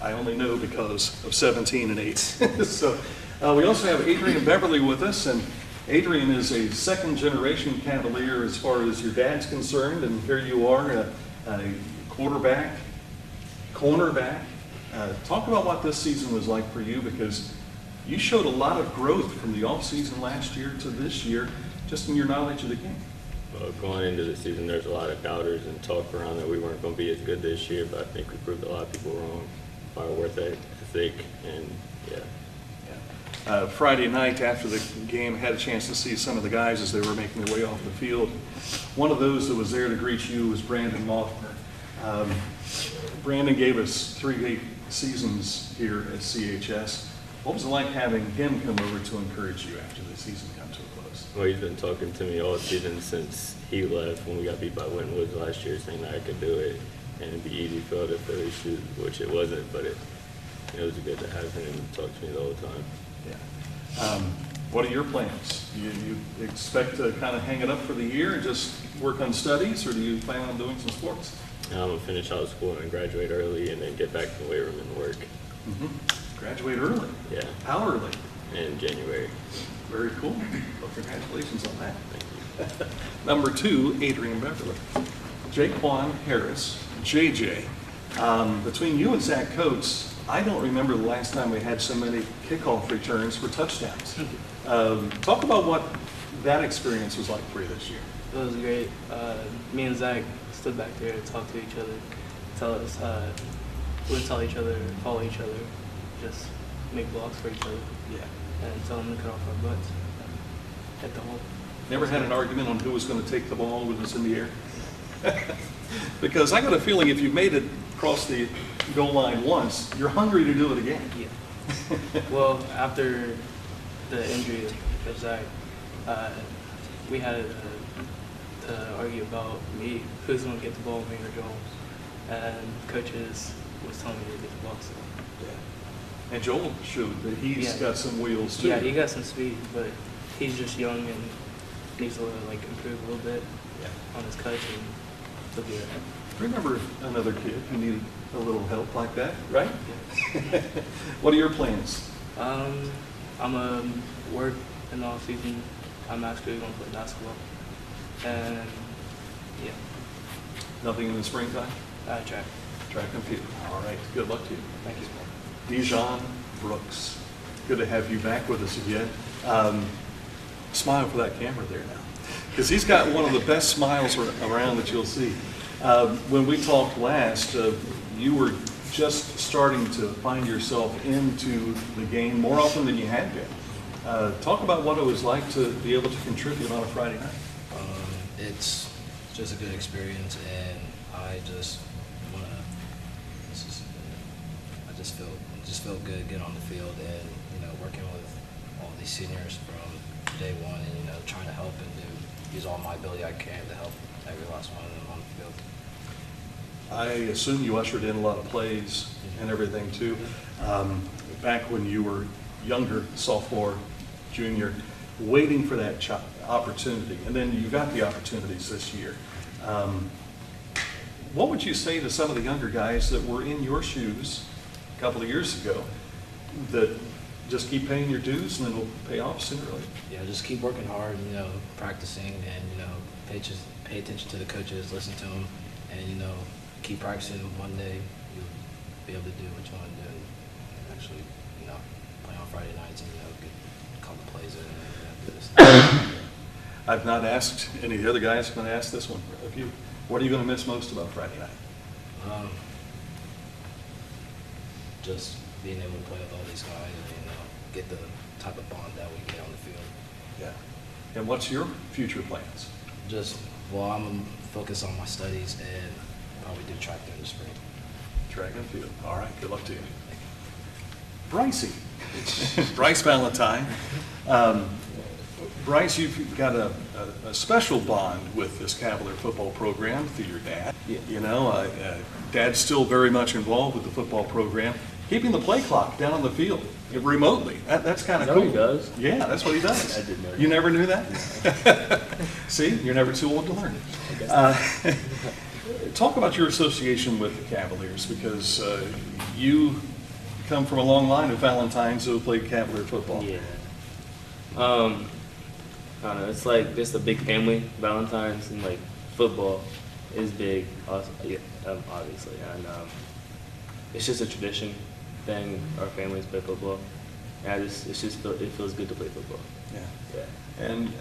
G: I only know because of 17 and 8. So we also have Adrian Beverly with us, and Adrian is a second-generation Cavalier as far as your dad's concerned, and here you are, a cornerback. Talk about what this season was like for you, because you showed a lot of growth from the off-season last year to this year, just in your knowledge of the game.
O: Well, going into the season, there's a lot of doubters and talk around that we weren't going to be as good this year, but I think we proved a lot of people wrong. Our work ethic, and yeah.
G: Friday night after the game, had a chance to see some of the guys as they were making their way off the field. One of those that was there to greet you was Brandon Moffner. Brandon gave us 3 seasons here at CHS. What was it like having him come over to encourage you after the season come to a close?
O: Well, he's been talking to me all season since he left when we got beat by Woods last year, saying that I could do it and it'd be easy for other Philly shoes, which it wasn't, but it was good to have him talk to me the whole time.
G: Yeah. What are your plans? You expect to kind of hang it up for the year and just work on studies, or do you plan on doing some sports?
O: I'm going to finish out of school and graduate early and then get back to the weight room and work.
G: Mm-hmm. Graduate early?
O: Yeah.
G: How early?
O: In January.
G: Very cool. Well, congratulations on that. Thank you. Number 2, Adrian Beverly. Jaquan Harris, JJ. Between you and Zach Coates, I don't remember the last time we had so many kickoff returns for touchdowns. Talk about what that experience was like for you this year.
P: It was great. Me and Zach stood back there and talked to each other, we would tell each other, follow each other, just make blocks for each other.
G: Yeah.
P: And tell them to cut off our butts, hit the hole.
G: Never had an argument on who was going to take the ball when it was in the air? Because I got a feeling if you made it across the goal line once, you're hungry to do it again.
P: Yeah. Well, after the injury of Zach, we had to argue about who's going to get the ball, me or Joel. And coaches was telling me to get the ball. So.
G: Yeah. And Joel showed that he's got some wheels too.
P: Yeah, he got some speed, but he's just young and needs to improve a little bit on his catch, and he'll be right.
G: Remember another kid who needed a little help like that, right? Yeah. What are your plans?
P: I'm gonna work in the off season. I'm actually going to play basketball, and yeah.
G: Nothing in the springtime?
P: Track.
G: Track and field. All right. Good luck to you.
P: Thank you.
G: Dijon Brooks. Good to have you back with us again. Smile for that camera there now, because he's got one of the best smiles around that you'll see. When we talked last, you were just starting to find yourself into the game more often than you had been. Talk about what it was like to be able to contribute on a Friday night.
Q: It's just a good experience, and I just want to. I just felt good getting on the field, and working with all these seniors from day one, and trying to help and use all my ability I can to help every last one of them on the field.
G: I assume you ushered in a lot of plays and everything too. Back when you were younger, sophomore, junior, waiting for that opportunity, and then you got the opportunities this year. What would you say to some of the younger guys that were in your shoes a couple of years ago that just keep paying your dues and then it'll pay off sooner or later?
Q: Yeah, just keep working hard, practicing, and pay attention to the coaches, listen to them, and keep practicing. One day you'll be able to do what you want to do, and actually play on Friday nights and get a couple plays in and do this.
G: I've not asked any of the other guys. I'm going to ask this one of you. What are you going to miss most about Friday night?
Q: Just being able to play with all these guys and get the type of bond that we get on the field.
G: Yeah. And what's your future plans?
Q: I'm going to focus on my studies and probably do track during the spring.
G: Track and field. All right. Good luck to you. Brycey. Bryce Valentine. Bryce, you've got a special bond with this Cavalier football program through your dad. Yeah. Dad's still very much involved with the football program, keeping the play clock down on the field remotely. That's kind of cool.
M: He does?
G: Yeah, that's what he does.
M: I didn't know.
G: You never knew that? See, you're never too old to learn. Talk about your association with the Cavaliers, because you come from a long line of Valentines who played Cavalier football.
M: Yeah. I don't know. It's like just a big family. Valentine's and football is big, obviously, and it's just a tradition thing. Our families play football. And it feels good to play football.
G: Yeah. And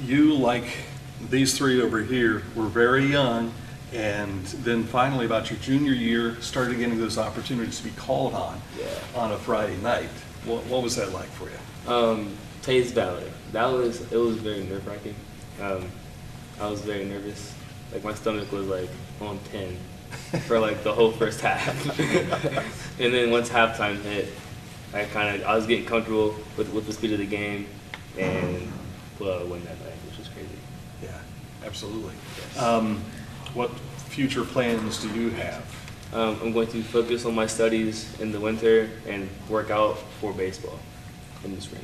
G: you, like these three over here, were very young, and then finally, about your junior year, started getting those opportunities to be called on a Friday night. What was that like for you?
M: Taze Valley. It was very nerve-wracking. I was very nervous. My stomach was on 10 for the whole first half. And then once halftime hit, I was getting comfortable with the speed of the game, and win that night, which was crazy.
G: Yeah, absolutely. What future plans do you have?
M: I'm going to focus on my studies in the winter and work out for baseball in the spring.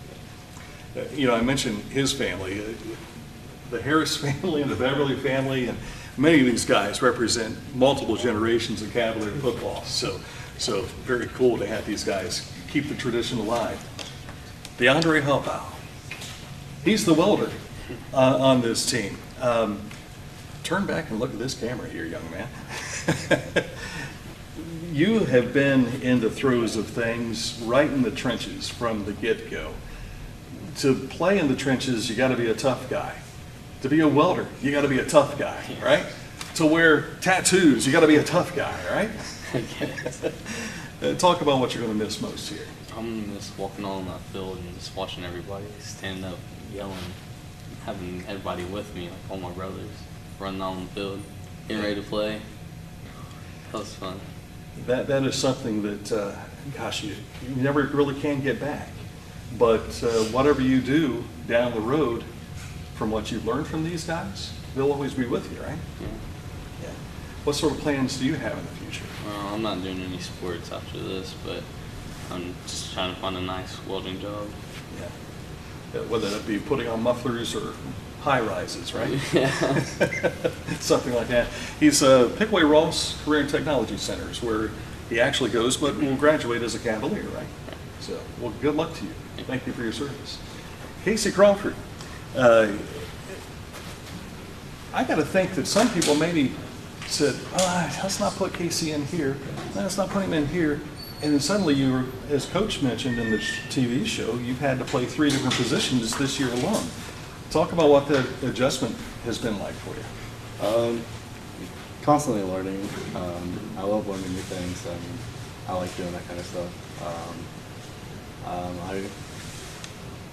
G: I mentioned his family, the Harris family and the Beverly family, and many of these guys represent multiple generations of Cavalier football. So very cool to have these guys keep the tradition alive. DeAndre Helpow, he's the welder on this team. Turn back and look at this camera here, young man. You have been in the throes of things right in the trenches from the get-go. To play in the trenches, you got to be a tough guy. To be a welder, you got to be a tough guy, right? To wear tattoos, you got to be a tough guy, right? Talk about what you're going to miss most here.
R: I'm going to miss walking on that field and just watching everybody, standing up, yelling, having everybody with me, like all my brothers, running on the field, getting ready to play. That was fun.
G: That is something that, you never really can get back. But whatever you do down the road, from what you've learned from these guys, they'll always be with you, right? Yeah. What sort of plans do you have in the future?
R: Well, I'm not doing any sports after this, but I'm just trying to find a nice welding job.
G: Yeah. Whether that be putting on mufflers or high rises, right?
R: Yeah.
G: Something like that. He's Pickway Ross Career and Technology Center is where he actually goes, but will graduate as a Cavalier, right? So, well, good luck to you. Thank you for your service. Casey Crawford. I got to think that some people maybe said, let's not put Casey in here. Let's not put him in here. And then suddenly you were, as Coach mentioned in the TV show, you've had to play 3 different positions this year alone. Talk about what the adjustment has been like for you.
S: Constantly learning. I love learning new things. I like doing that kind of stuff.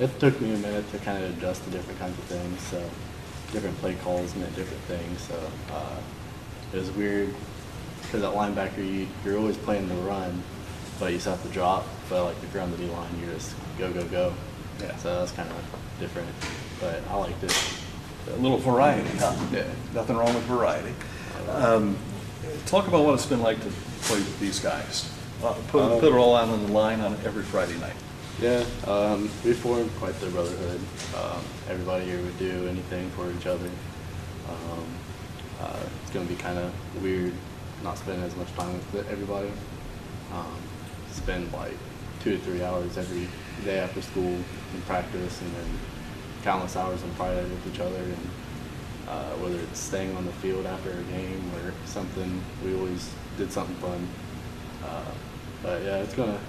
S: It took me a minute to kind of adjust to different kinds of things. So different play calls meant different things. So it was weird because at linebacker you're always playing the run, but you still have to drop. But like if you're on the D line, you just go, go, go. Yeah. So that's kind of different, but I liked it.
G: A little variety, huh?
S: Yeah.
G: Nothing wrong with variety. Talk about what it's been like to play with these guys. Put it all out on the line on every Friday night.
S: Yeah, we formed quite the brotherhood. Everybody here would do anything for each other. It's going to be kind of weird not spending as much time with everybody. Spend like 2 to 3 hours every day after school in practice, and then countless hours on Friday with each other. And whether it's staying on the field after a game or something, we always did something fun. But yeah, it's gonna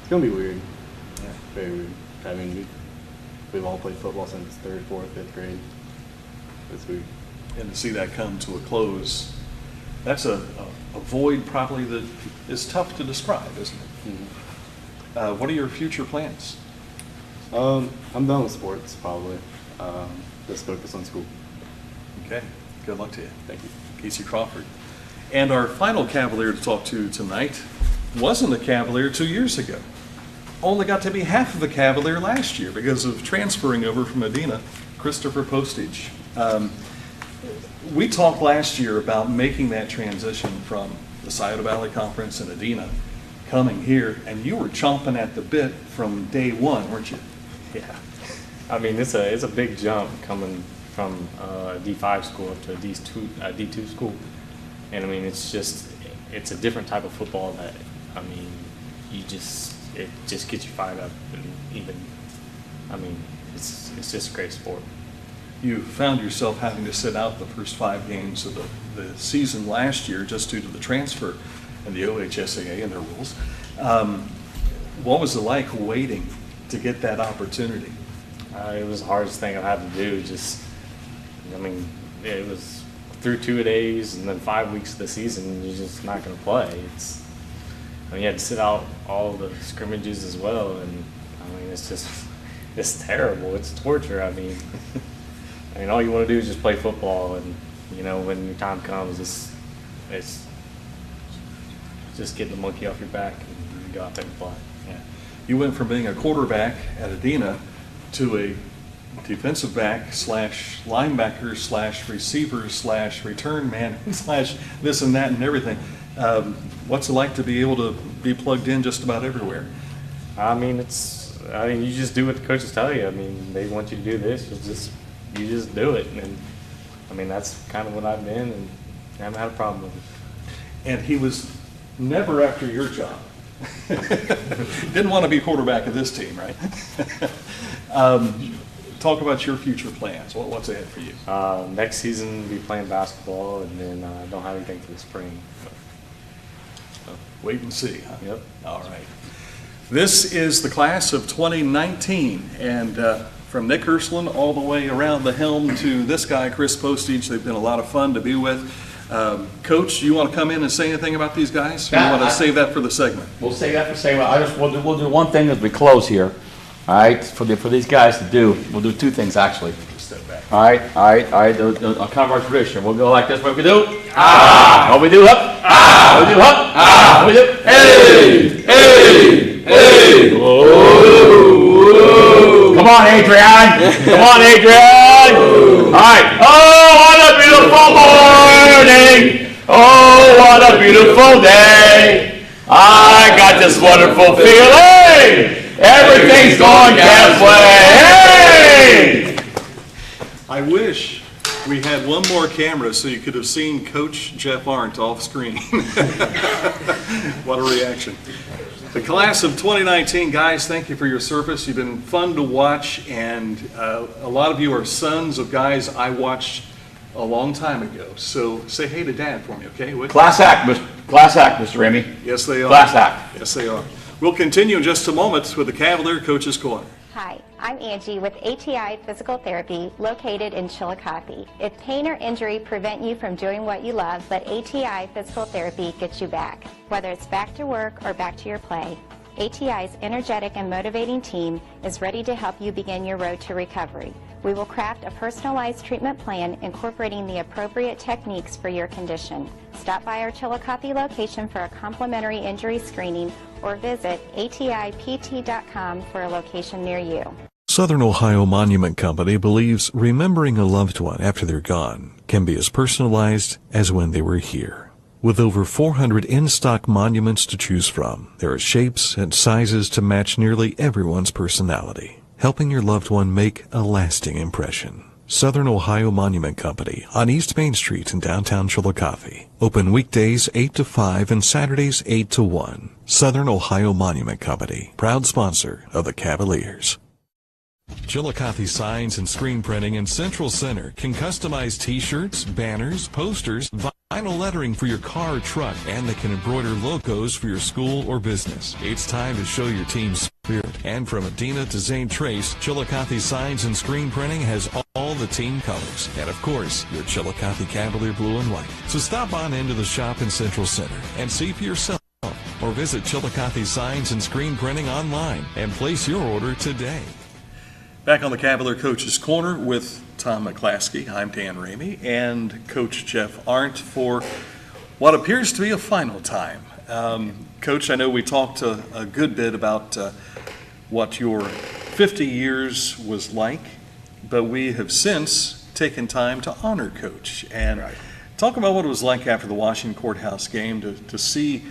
S: be weird. Yeah, very weird. I mean, we've all played football since 3rd, 4th, 5th grade. It's weird.
G: And to see that come to a close, that's a void probably that is tough to describe, isn't it? Mm-hmm. What are your future plans?
S: I'm done with sports, probably. Just focus on school.
G: Okay. Good luck to you.
S: Thank you.
G: Casey Crawford. And our final Cavalier to talk to tonight wasn't a Cavalier 2 years ago. Only got to be half of a Cavalier last year because of transferring over from Medina, Christopher Postage. We talked last year about making that transition from the Scioto Valley Conference and Medina coming here, and you were chomping at the bit from day one, weren't you?
T: Yeah. I mean, it's a big jump coming from a D5 school to a D2 school. And I mean, it's a different type of football that, I mean, it just gets you fired up. And even, I mean, it's just a great sport.
G: You found yourself having to sit out the first 5 games of the season last year just due to the transfer and the OHSAA and their rules. What was it like waiting to get that opportunity?
T: It was the hardest thing I've had to do. It was through 2 days and then 5 weeks of the season, you're just not going to play. You had to sit out all the scrimmages as well, and I mean, it's terrible. It's torture. I mean, all you want to do is just play football, and when your time comes, it's just getting the monkey off your back and you go out there and play.
G: Yeah. you went from being a quarterback at Adena to a defensive back slash linebacker slash receiver slash return man slash this and that and everything. What's it like to be able to be plugged in just about everywhere?
T: I mean, you just do what the coaches tell you. I mean, they want you to do this, you just do it. And I mean, that's kind of what I've been, and I haven't had a problem with it.
G: And he was never after your job. Didn't want to be quarterback of this team, right? Talk about your future plans. What's ahead for you?
T: Next season, we'll be playing basketball, and then don't have anything for the spring.
G: So, wait and see, huh?
T: Yep.
G: All right. This is the class of 2019, and from Nick Ursuline all the way around the helm to this guy, Chris Postage, they've been a lot of fun to be with. Coach, you want to come in and say anything about these guys? Or you want to save that for the segment?
U: We'll save that for the segment. We'll do one thing as we close here. All right, for these guys to do, we'll do two things actually.
G: Step back.
U: All right. Kind of our tradition. We'll go like this. What we do? Ah! What we do? Up! Ah! What we do? Up! Ah! What we do? Hey! Hey! Hey! Oh! Come on, Adrian! Come on, Adrian! All right. Oh, what a beautiful morning! Oh, what a beautiful day! I got this wonderful feeling. Everything's going Cavs way. Hey!
G: I wish we had one more camera so you could have seen Coach Jeff Arndt off screen. What a reaction. The class of 2019, guys, thank you for your service. You've been fun to watch, and a lot of you are sons of guys I watched a long time ago. So say hey to Dad for me, okay?
U: Class act, Mr. Remy.
G: Yes, they are.
U: Class act.
G: Yes, they are. We'll continue in just a moment with the Cavalier Coach's Corner.
E: Hi, I'm Angie with ATI Physical Therapy located in Chillicothe. If pain or injury prevent you from doing what you love, let ATI Physical Therapy get you back. Whether it's back to work or back to your play, ATI's energetic and motivating team is ready to help you begin your road to recovery. We will craft a personalized treatment plan incorporating the appropriate techniques for your condition. Stop by our Chillicothe location for a complimentary injury screening or visit atipt.com for a location near you.
A: Southern Ohio Monument Company believes remembering a loved one after they're gone can be as personalized as when they were here. With over 400 in-stock monuments to choose from, there are shapes and sizes to match nearly everyone's personality, helping your loved one make a lasting impression. Southern Ohio Monument Company on East Main Street in downtown Chillicothe. Open weekdays 8 to 5 and Saturdays 8 to 1. Southern Ohio Monument Company, proud sponsor of the Cavaliers.
B: Chillicothe Signs and Screen Printing in Central Center can customize t-shirts, banners, posters, vinyl lettering for your car or truck, and they can embroider logos for your school or business. It's time to show your team's spirit. And from Adena to Zane Trace, Chillicothe Signs and Screen Printing has all the team colors. And of course, your Chillicothe Cavalier blue and white. So stop on into the shop in Central Center and see for yourself. Or visit Chillicothe Signs and Screen Printing online and place your order today.
G: Back on the Cavalier Coach's Corner with Tom McClaskey. I'm Dan Ramey and Coach Jeff Arndt for what appears to be a final time. Coach, I know we talked a good bit about what your 50 years was like, but we have since taken time to honor Coach and talk about what it was like after the Washington Courthouse game to see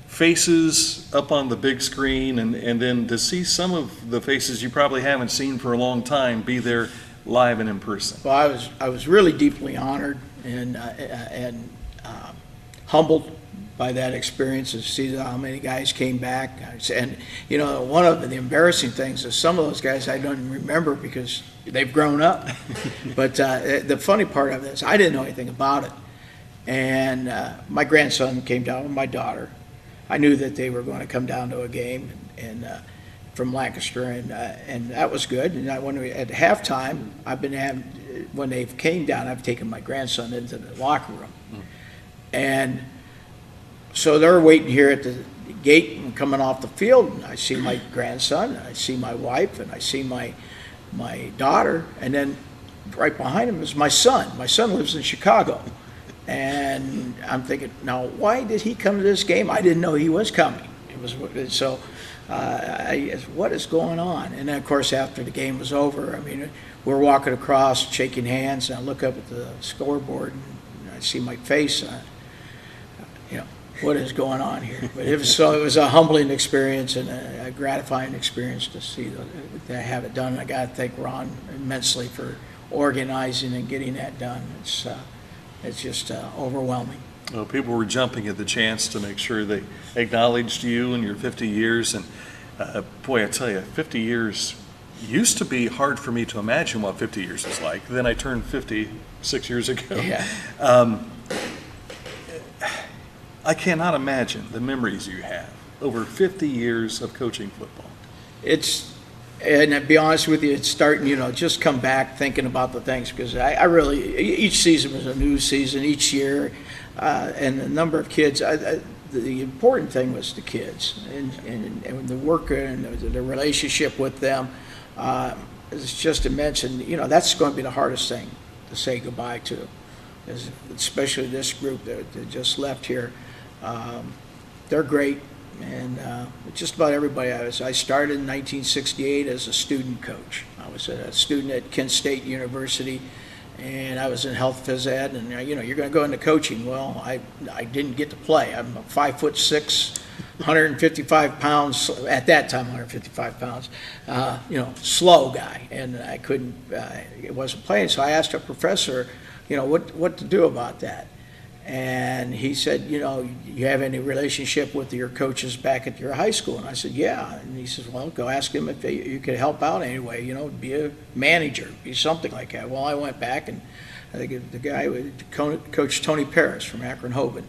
G: faces up on the big screen and then to see some of the faces you probably haven't seen for a long time be there live and in person.
H: Well, I was really deeply honored and humbled by that experience to see how many guys came back. And, you know, one of the embarrassing things is some of those guys I don't remember because they've grown up. But the funny part of this, I didn't know anything about it. And my grandson came down with my daughter. I knew that they were going to come down to a game and from Lancaster, and that was good. And at halftime, when they came down, I've taken my grandson into the locker room. And so they're waiting here at the gate and coming off the field, and I see my grandson, and I see my wife, and I see my daughter, and then right behind him is my son. My son lives in Chicago. And I'm thinking, now, why did he come to this game? I didn't know he was coming. So What is going on? And then, of course, after the game was over, I mean, we're walking across, shaking hands, and I look up at the scoreboard, and I see my face. What is going on here? But it was a humbling experience and a gratifying experience to see to have it done. And I got to thank Ron immensely for organizing and getting that done. It's just overwhelming.
G: Well, people were jumping at the chance to make sure they acknowledged you and your 50 years. And boy, I tell you, 50 years used to be hard for me to imagine what 50 years is like. Then I turned 50 6 years ago.
H: Yeah.
G: I cannot imagine the memories you have over 50 years of coaching football.
H: And to be honest with you, it's starting, just come back thinking about the things, because I really, each season was a new season, each year, and the number of kids, the important thing was the kids and the work and the relationship with them. It's just to mention, that's going to be the hardest thing to say goodbye to, especially this group that just left here. They're great, and just about everybody. I started in 1968 as a student coach. I was a student at Kent State University, and I was in health phys ed. And you're going to go into coaching. Well, I didn't get to play. I'm a 5'6", 155 pounds at that time. 155 pounds. Slow guy, and I couldn't. It wasn't playing. So I asked a professor, what to do about that. And he said, you have any relationship with your coaches back at your high school? And I said, yeah. And he says, well, go ask him if you could help out anyway, be a manager, be something like that. Well, I went back, and I think the guy, Coach Tony Paris from Akron-Hoban,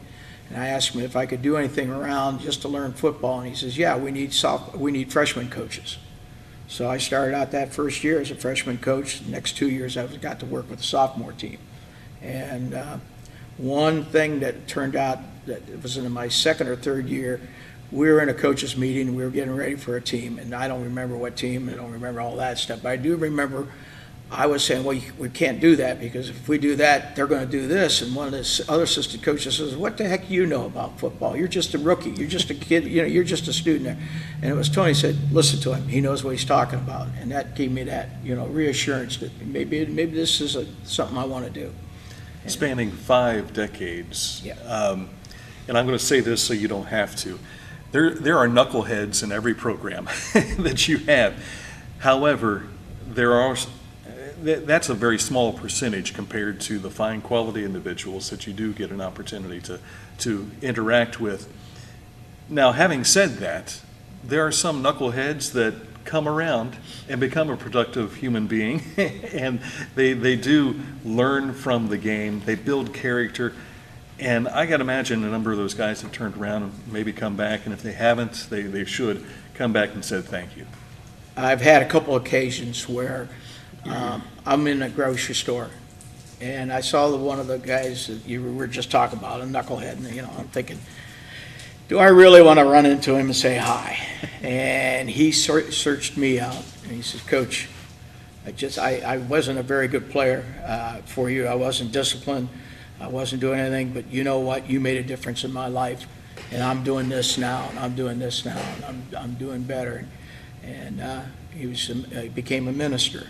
H: and I asked him if I could do anything around just to learn football. And he says, yeah, we need freshman coaches. So I started out that first year as a freshman coach. The next 2 years, I got to work with the sophomore team. And one thing that turned out, that it was in my second or third year, we were in a coaches meeting, we were getting ready for a team, and I don't remember what team, I don't remember all that stuff, but I do remember I was saying, well, we can't do that, because if we do that, they're going to do this. And one of the other assistant coaches says, what the heck do you know about football? You're just a rookie, you're just a kid, you're just a student there. And it was Tony said, listen to him, he knows what he's talking about. And that gave me that, reassurance that maybe this is something I want to do.
G: Spanning 5 decades.
H: Yeah.
G: And I'm going to say this so you don't have to. There are knuckleheads in every program that you have. However, that's a very small percentage compared to the fine quality individuals that you do get an opportunity to interact with. Now, having said that, there are some knuckleheads that come around and become a productive human being, and they do learn from the game, they build character, and I got to imagine a number of those guys have turned around and maybe come back, and if they haven't, they should come back and said thank you.
H: I've had a couple occasions where I'm in a grocery store, and I saw one of the guys that you were just talking about, a knucklehead, and I'm thinking, do I really want to run into him and say hi? And he searched me out, and he says, Coach, I wasn't a very good player for you. I wasn't disciplined. I wasn't doing anything, but you know what? You made a difference in my life, and I'm doing this now, and I'm doing this now, and I'm doing better. And he became a minister.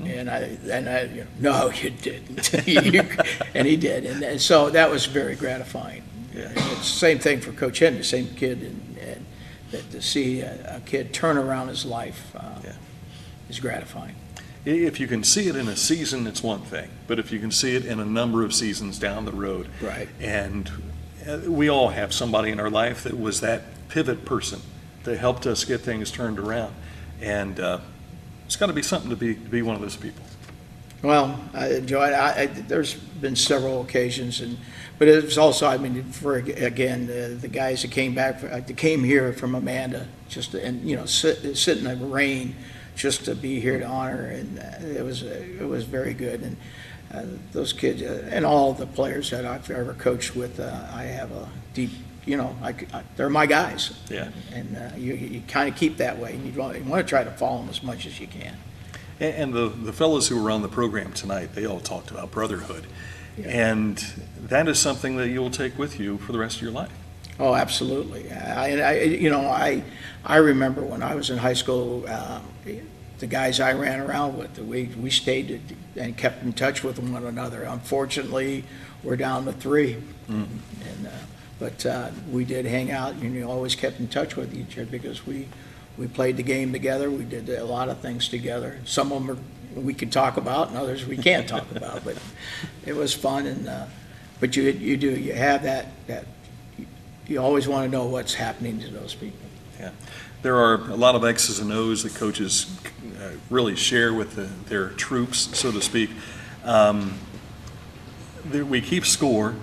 H: And I no, you didn't. And he did. And so that was very gratifying. Yeah. And it's the same thing for Coach Henry, the same kid, and to see a kid turn around his life is gratifying.
G: If you can see it in a season, it's one thing. But if you can see it in a number of seasons down the road,
H: right?
G: And we all have somebody in our life that was that pivot person that helped us get things turned around. And it's got to be something to be one of those people.
H: Well, Joe, there's been several occasions, but it was also, the guys that came back, that came here from Amanda, sit in the rain, just to be here to honor, and it was very good. And those kids and all the players that I've ever coached with, I have a deep, they're my guys.
G: Yeah.
H: And you kind of keep that way. You want to try to follow them as much as you can.
G: And the fellows who were on the program tonight, they all talked about brotherhood. Yeah. And that is something that you will take with you for the rest of your life.
H: Oh, absolutely. I remember when I was in high school, the guys I ran around with, we stayed and kept in touch with one another. Unfortunately, we're down to 3. But we did hang out, and you always kept in touch with each other because we played the game together. We did a lot of things together. Some of them we could talk about, and others we can't talk about. But it was fun, but you have that you always want to know what's happening to those people.
G: Yeah, there are a lot of X's and O's that coaches really share with their troops, so to speak. We keep score.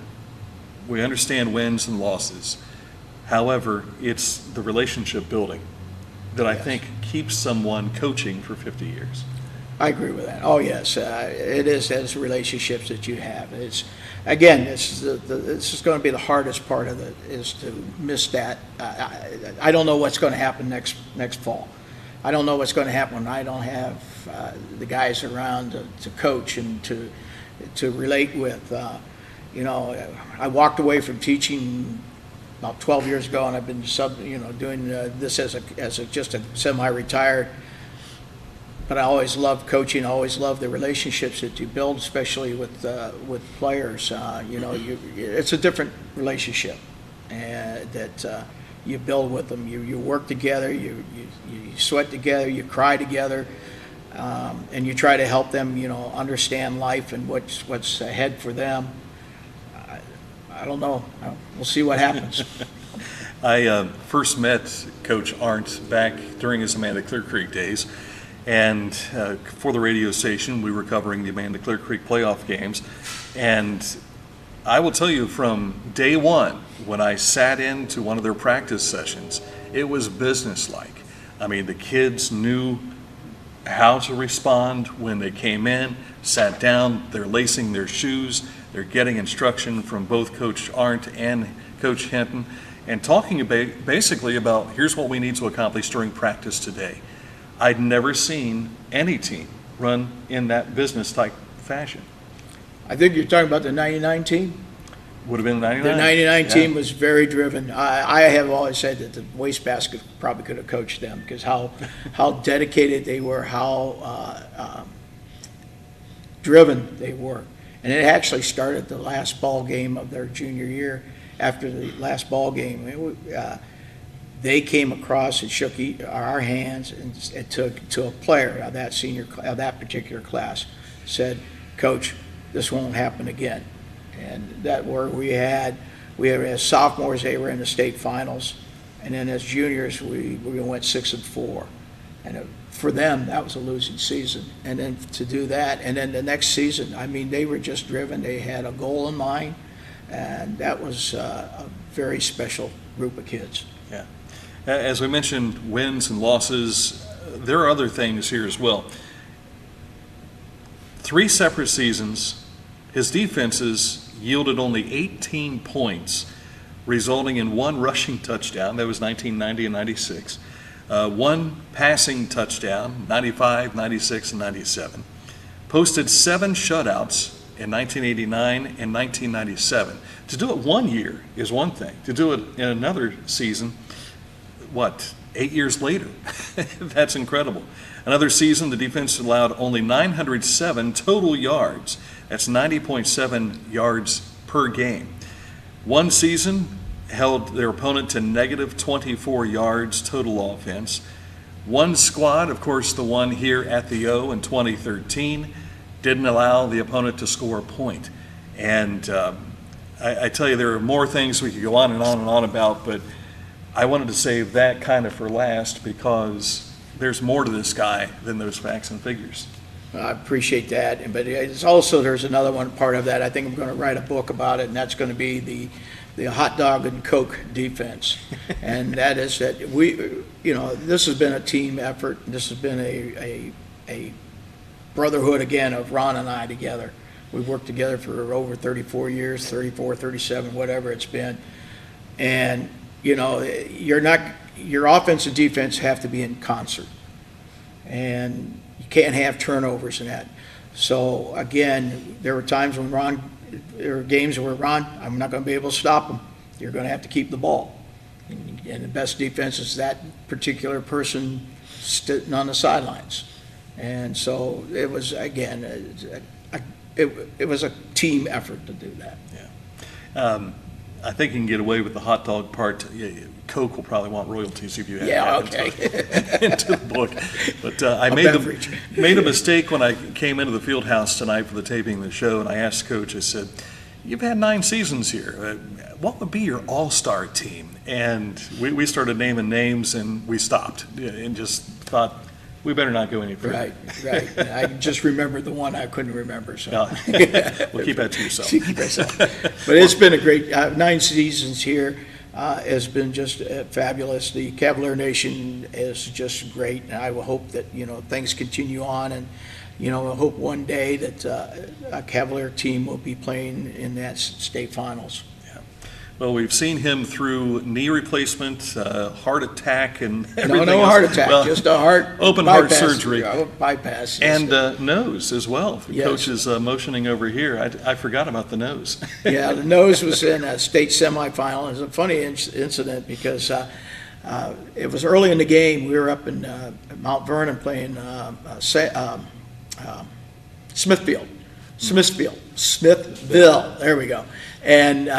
G: We understand wins and losses. However, it's the relationship building that I think keeps someone coaching for 50 years.
H: I agree with that. Oh, yes. It is those relationships that you have. It's this is going to be the hardest part of it, is to miss that. I don't know what's going to happen next fall. I don't know what's going to happen when I don't have the guys around to coach and to relate with. I walked away from teaching about 12 years ago, and I've been doing this as just a semi-retired. But I always loved coaching. I always loved the relationships that you build, especially with players. It's a different relationship that you build with them. You work together. You sweat together. You cry together, and you try to help them. Understand life and what's ahead for them. I don't know. We'll see what happens.
G: I first met Coach Arndt back during his Amanda Clear Creek days. And for the radio station, we were covering the Amanda Clear Creek playoff games. And I will tell you, from day one, when I sat into one of their practice sessions, it was businesslike. I mean, the kids knew how to respond when they came in, sat down, they're lacing their shoes, they're getting instruction from both Coach Arndt and Coach Hinton, and talking basically about, here's what we need to accomplish during practice today. I'd never seen any team run in that business-type fashion.
H: I think you're talking about the 99 team?
G: Would have been the 99?
H: The 99 team was very driven. I have always said that the wastebasket probably could have coached them, because how dedicated they were, how driven they were. And it actually started the last ball game of their junior year. After the last ball game, they came across and shook our hands and took to a player of that particular class, said, "Coach, this won't happen again." And that where we had as sophomores, they were in the state finals, and then as juniors we went 6-4, and for them that was a losing season. And then to do that, and then the next season, I mean, they were just driven. They had a goal in mind, and that was a very special group of kids.
G: Yeah. As we mentioned, wins and losses, there are other things here as well. 3 separate seasons, his defenses yielded only 18 points, resulting in 1 rushing touchdown. That was 1990 and 96. 1 passing touchdown, 95, 96, and 97. Posted 7 shutouts in 1989 and 1997. To do it one year is one thing. To do it in another season, 8 years later? That's incredible. Another season, the defense allowed only 907 total yards. That's 90.7 yards per game. One season held their opponent to negative 24 yards total offense. One squad, of course, the one here at the O in 2013, didn't allow the opponent to score a point. And I tell you, there are more things we could go on and on and on about, but I wanted to save that kind of for last, because there's more to this guy than those facts and figures.
H: I appreciate that, but it's also, there's another one part of that. I think I'm going to write a book about it, and that's going to be the hot dog and Coke defense. And that is that this has been a team effort. This has been a brotherhood again of Ron and I together. We've worked together for over 34 years, 34, 37, whatever it's been. And your offense and defense have to be in concert, and you can't have turnovers in that. So again, there were times when there were games where Ron, I'm not going to be able to stop him. you're going to have to keep the ball. And the best defense is that particular person sitting on the sidelines. And so it was, again, it was a team effort to do that.
G: Yeah. I think you can get away with the hot dog part. Coke will probably want royalties if you add that into the book. But I made a mistake when I came into the field house tonight for the taping of the show, and I asked Coach, I said, you've had 9 seasons here. What would be your all-star team? And we started naming names, and we stopped and just thought, we better not go any further.
H: Right. I just remembered the one I couldn't remember. So
G: we'll keep that to yourself.
H: But it's been a great 9 seasons here. Has been just fabulous. The Cavalier Nation is just great, and I will hope that things continue on, and I hope one day that a Cavalier team will be playing in that state finals.
G: Well, we've seen him through knee replacement, heart attack, and everything
H: No
G: else.
H: heart attack, just a
G: open
H: bypass,
G: heart surgery,
H: bypass,
G: and nose as well. The
H: yes.
G: coach is motioning over here. I forgot about the nose.
H: Yeah, the nose was in a state semifinal. It was a funny incident because it was early in the game. We were up in Mount Vernon playing Smithville. There we go. And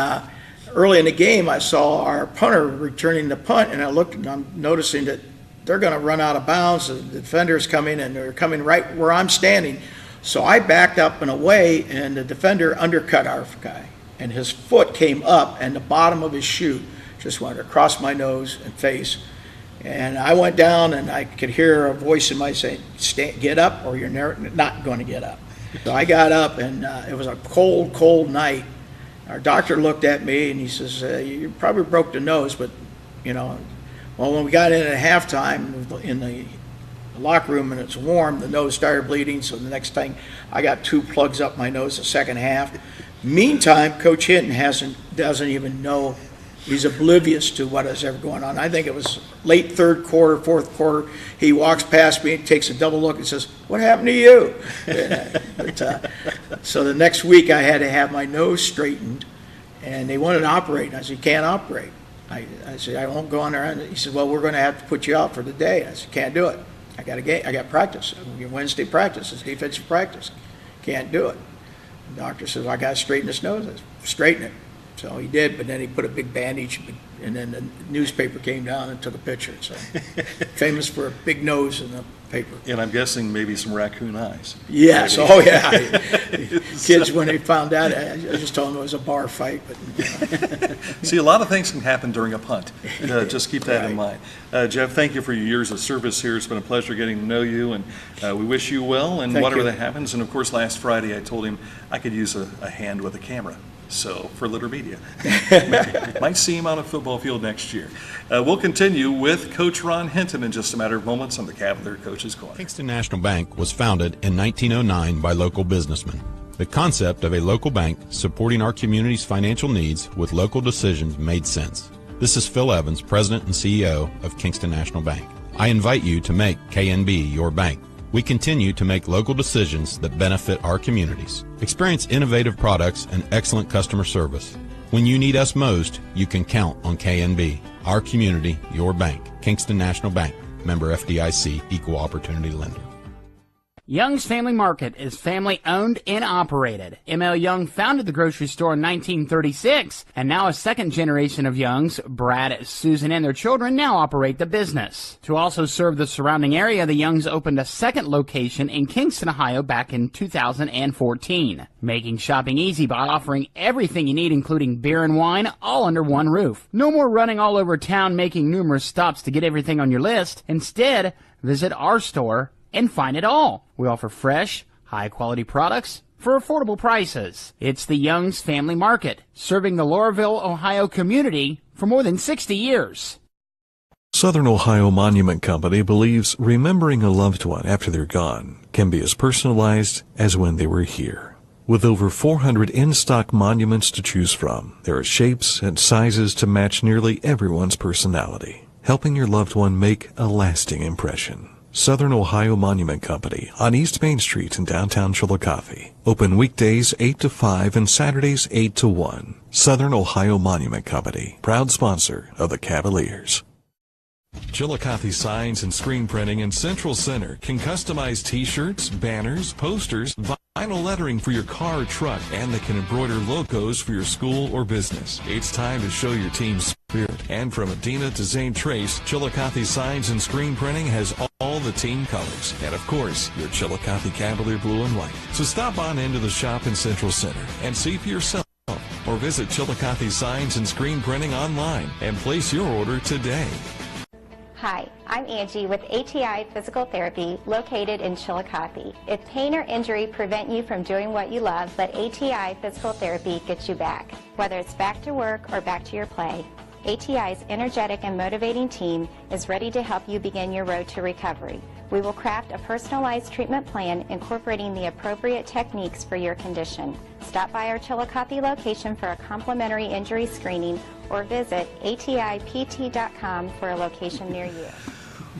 H: early in the game, I saw our punter returning the punt, and I looked, and I'm noticing that they're going to run out of bounds. The defender's coming, and they're coming right where I'm standing. So I backed up and away, and the defender undercut our guy, and his foot came up, and the bottom of his shoe just went across my nose and face. And I went down, and I could hear a voice in my saying, "Get up, or you're not going to get up." So I got up, and it was a cold, cold night. Our doctor looked at me and he says, you probably broke the nose, but, well, when we got in at halftime in the locker room and it's warm, the nose started bleeding. So the next thing, I got 2 plugs up my nose the second half. Meantime, Coach Hinton doesn't even know. He's oblivious to what is ever going on. I think it was late third quarter, fourth quarter. He walks past me and takes a double look and says, "What happened to you?" So the next week I had to have my nose straightened, and they wanted to operate. And I said, "You can't operate." I said, "I won't go on there." He said, "Well, we're going to have to put you out for the day." I said, "Can't do it. I got a game. I got practice. Wednesday practice. It's defensive practice. Can't do it." The doctor says, "I got to straighten this nose." I said, "Straighten it." So he did, but then he put a big bandage, and then the newspaper came down and took a picture. So famous for a big nose in the paper.
G: And I'm guessing maybe some raccoon eyes.
H: Yes, maybe. Oh yeah. Kids, when they found out, I just told them it was a bar fight. But
G: See, a lot of things can happen during a punt. Just keep that in mind. Jeff, thank you for your years of service here. It's been a pleasure getting to know you, and we wish you well and whatever that happens. And of course, last Friday I told him I could use a hand with a camera. So, for Litter Media. Might see him on a football field next year. We'll continue with Coach Ron Hinton in just a matter of moments on the Cavalier Coach's Corner.
C: Kingston National Bank was founded in 1909 by local businessmen. The concept of a local bank supporting our community's financial needs with local decisions made sense. This is Phil Evans, President and CEO of Kingston National Bank. I invite you to make KNB your bank. We continue to make local decisions that benefit our communities. Experience innovative products and excellent customer service. When you need us most, you can count on KNB. Our community, your bank. Kingston National Bank. Member FDIC, Equal Opportunity Lender.
D: Young's Family Market is family owned and operated. M.L. Young founded the grocery store in 1936, and now a second generation of Youngs, Brad, Susan, and their children now operate the business. To also serve the surrounding area, the Youngs opened a second location in Kingston, Ohio back in 2014, making shopping easy by offering everything you need, including beer and wine, all under one roof. No more running all over town making numerous stops to get everything on your list. Instead, visit our store and find it all. We offer fresh, high-quality products for affordable prices. It's the Young's Family Market, serving the Laurelville, Ohio community for more than 60 years.
A: Southern Ohio Monument Company believes remembering a loved one after they're gone can be as personalized as when they were here. With over 400 in-stock monuments to choose from, there are shapes and sizes to match nearly everyone's personality, helping your loved one make a lasting impression. Southern Ohio Monument Company on East Main Street in downtown Chillicothe. Open weekdays 8 to 5 and Saturdays 8 to 1. Southern Ohio Monument Company, proud sponsor of the Cavaliers.
B: Chillicothe Signs and Screen Printing in Central Center can customize t-shirts, banners, posters, vinyl lettering for your car or truck, and they can embroider logos for your school or business. It's time to show your team's spirit. And from Adina to Zane Trace, Chillicothe Signs and Screen Printing has all the team colors. And of course, your Chillicothe Cavalier blue and white. So stop on into the shop in Central Center and see for yourself. Or visit Chillicothe Signs and Screen Printing online and place your order today.
E: Hi, I'm Angie with ATI Physical Therapy located in Chillicothe. If pain or injury prevent you from doing what you love, let ATI Physical Therapy get you back. Whether it's back to work or back to your play, ATI's energetic and motivating team is ready to help you begin your road to recovery. We will craft a personalized treatment plan incorporating the appropriate techniques for your condition. Stop by our Chillicothe location for a complimentary injury screening or visit atipt.com for a location near you.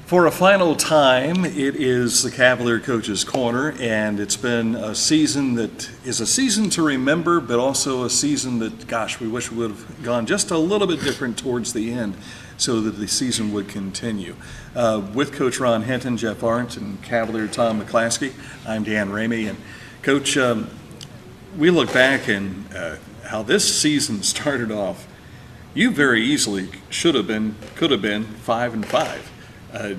G: For a final time, it is the Cavalier Coach's Corner, and it's been a season that is a season to remember, but also a season that, gosh, we wish we would have gone just a little bit different towards the end so that the season would continue. With Coach Ron Hinton, Jeff Arndt, and Cavalier Tom McClaskey, I'm Dan Ramey. And Coach, we look back and how this season started off. You very easily could have been 5-5.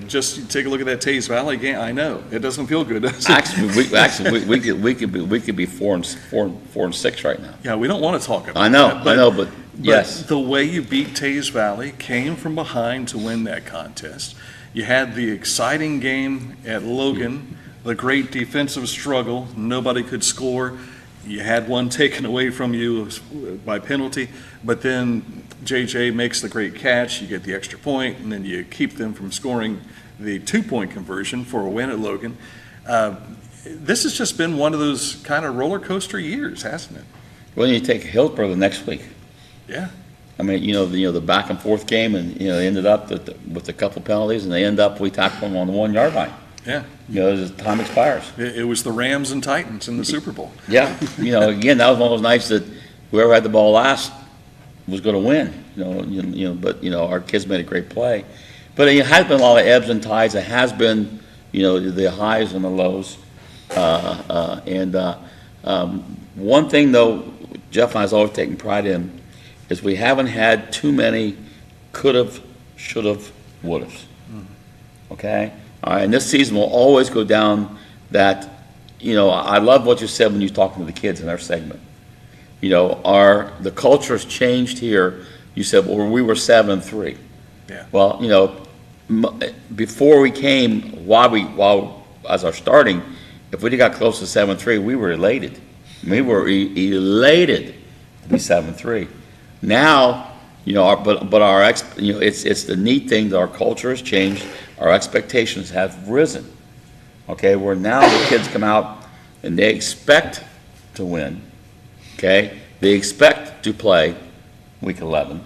G: Just take a look at that Taze Valley game. I know it doesn't feel good, does it?
F: Actually, we could be 4-6 right now.
G: Yeah, we don't want to talk about.
F: I know, but yes,
G: the way you beat Taze Valley, came from behind to win that contest. You had the exciting game at Logan, the great defensive struggle. Nobody could score. You had one taken away from you by penalty, but then JJ makes the great catch, you get the extra point, and then you keep them from scoring the 2-point conversion for a win at Logan. This has just been one of those kind of roller coaster years, hasn't it?
F: Well, you take Hillsborough the next week.
G: Yeah.
F: I mean, the back and forth game, and they ended up with a couple penalties, and they end up we tackled them on the 1 yard line.
G: Yeah.
F: As time expires.
G: It was the Rams and Titans in the Super Bowl.
F: Yeah. Again, that was one of those nights that whoever had the ball last was going to win. But our kids made a great play. But it has been a lot of ebbs and tides. It has been, the highs and the lows. One thing though, Jeff and I has always taken pride in, is we haven't had too many could've, should've, would've. Okay. All right, and this season will always go down that, I love what you said when you were talking to the kids in our segment. The culture has changed here. You said, well, we were 7-3.
G: Yeah.
F: Well, before we came, as our starting, if we got close to 7-3, we were elated. We were elated to be 7-3. Now, it's the neat thing that our culture has changed. Our expectations have risen. Okay, where now the kids come out and they expect to win. Okay, they expect to play week 11.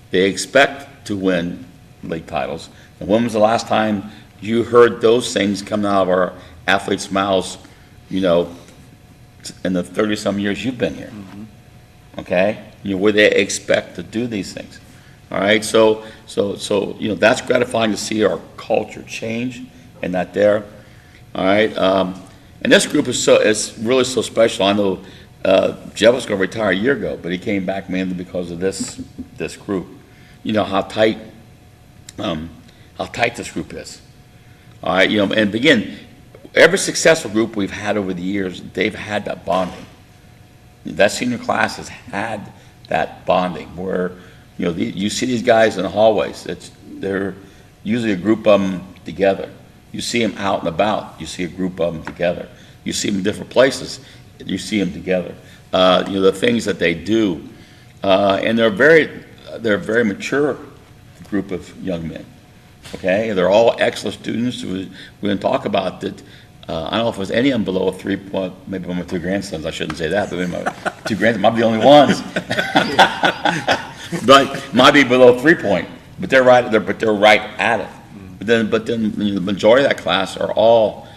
F: They expect to win league titles. And when was the last time you heard those things come out of our athletes' mouths? In the 30-some years you've been here. Okay, where they expect to do these things. All right, so that's gratifying to see our culture change and that there. All right, and this group is really so special. I know Jeff was going to retire a year ago, but he came back mainly because of this group. How tight this group is. All right, and again, every successful group we've had over the years, they've had that bonding. That senior class has had that bonding where. You see these guys in the hallways. They're usually a group of them together. You see them out and about. You see a group of them together. You see them in different places. You see them together. The things that they do, and they're a very mature group of young men. Okay, they're all excellent students. We're going to talk about that. I don't know if it was any of them below a 3-point. Maybe my 2 grandsons. I shouldn't say that, but maybe my 2 grandsons might be the only ones. But might be below 3-point, but they're right at it. But then the majority of that class are all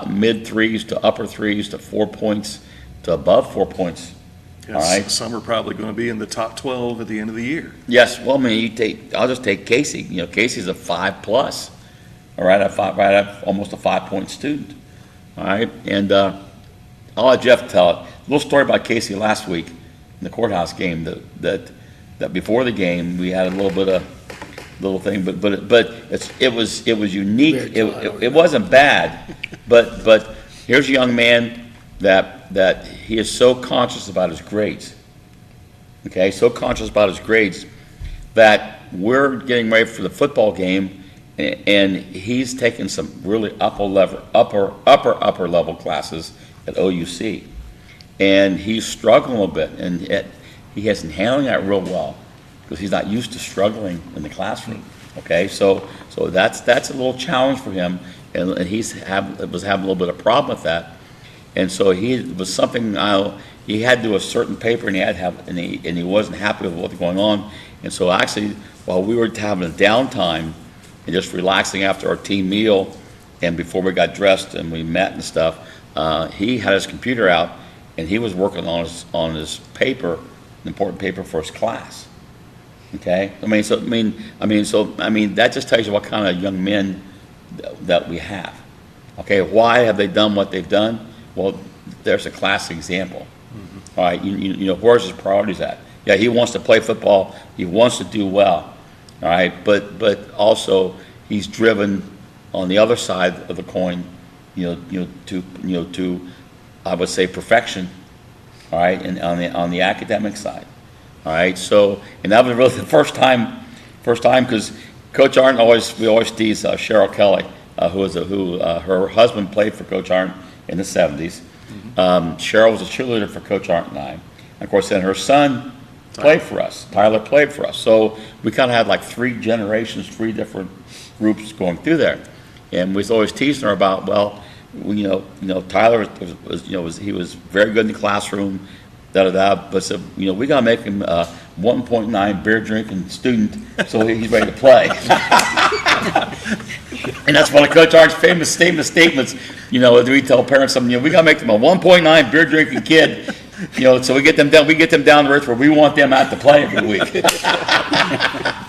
F: mid threes to upper threes to 4 points to above 4 points.
G: Yes,
F: All right.
G: some are probably going to be in the top 12 at the end of the year.
F: Yes. Well, I mean, I'll just take Casey. Casey's a 5+. All right, almost a 5-point student. All right, and I'll let Jeff tell it. A little story about Casey last week in the courthouse game. That before the game we had a little thing, but it was unique. It wasn't bad, but here's a young man that he is so conscious about his grades. Okay, so conscious about his grades that we're getting ready for the football game, and he's taking some really upper level classes at OUC, and he's struggling a little bit, and he hasn't handling that real well because he's not used to struggling in the classroom. Okay, so that's a little challenge for him, and was having a little bit of problem with that, and so it was something he had to do a certain paper, and he wasn't happy with what was going on, and so actually while we were having a downtime and just relaxing after our team meal, and before we got dressed and we met and stuff, he had his computer out and he was working on his paper, an important paper for his class. Okay, that just tells you what kind of young men that we have. Okay, why have they done what they've done? Well, there's a classic example. Mm-hmm. All right, where's his priorities at? Yeah, he wants to play football. He wants to do well. All right, but also he's driven on the other side of the coin, to I would say perfection. All right, and on the academic side. All right, so, and that was really the first time because Coach Arndt we always tease Cheryl Kelly, who her husband played for Coach Arndt in the 70s. Mm-hmm. Cheryl was a cheerleader for Coach Arndt and I. And of course, then her son played for us. Tyler played for us. So we kind of had like 3 generations, 3 different groups going through there. And we was always teasing her about, Tyler he was very good in the classroom, but so, we got to make him a 1.9 beer drinking student so he's ready to play. And that's one of Coach Arndt's famous statements. We tell parents something, we got to make them a 1.9 beer drinking kid. So we get them down the road where we want them out to play every week.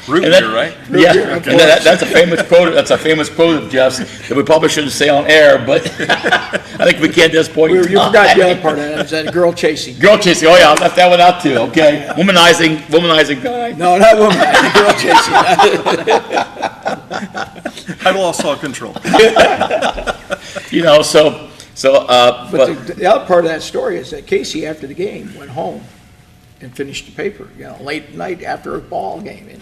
G: Root beer, right?
F: Yeah, okay. And that's a famous quote. That's a famous quote of Jeff's that we probably shouldn't say on air, but I think we can at this point.
H: You forgot the other part of that. Is that girl chasing?
F: Girl chasing. Oh yeah, I left that one out too. Okay, womanizing guy.
H: No, not womanizing. Girl chasing.
G: I lost all control.
H: But the other part of that story is that Casey, after the game, went home and finished the paper, late at night after a ball game. And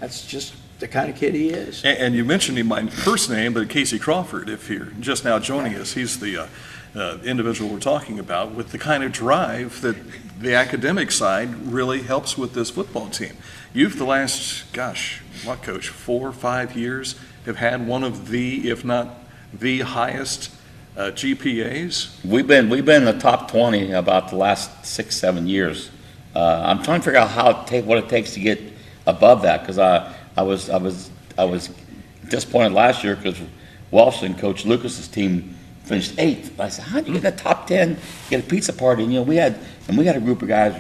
H: that's just the kind of kid he is.
G: And you mentioned him by first name, but Casey Crawford, if you're just now joining us, he's the individual we're talking about with the kind of drive that the academic side really helps with this football team. You've the last, Coach, 4 or 5 years have had one of the, if not the highest GPAs?
F: We've been in the top 20 about the last 6-7 years. I'm trying to figure out what it takes to get above that, because I was disappointed last year because Walsh and Coach Lucas's team finished 8th. I said, how do you get in the top 10? Get a pizza party? And we had a group of guys.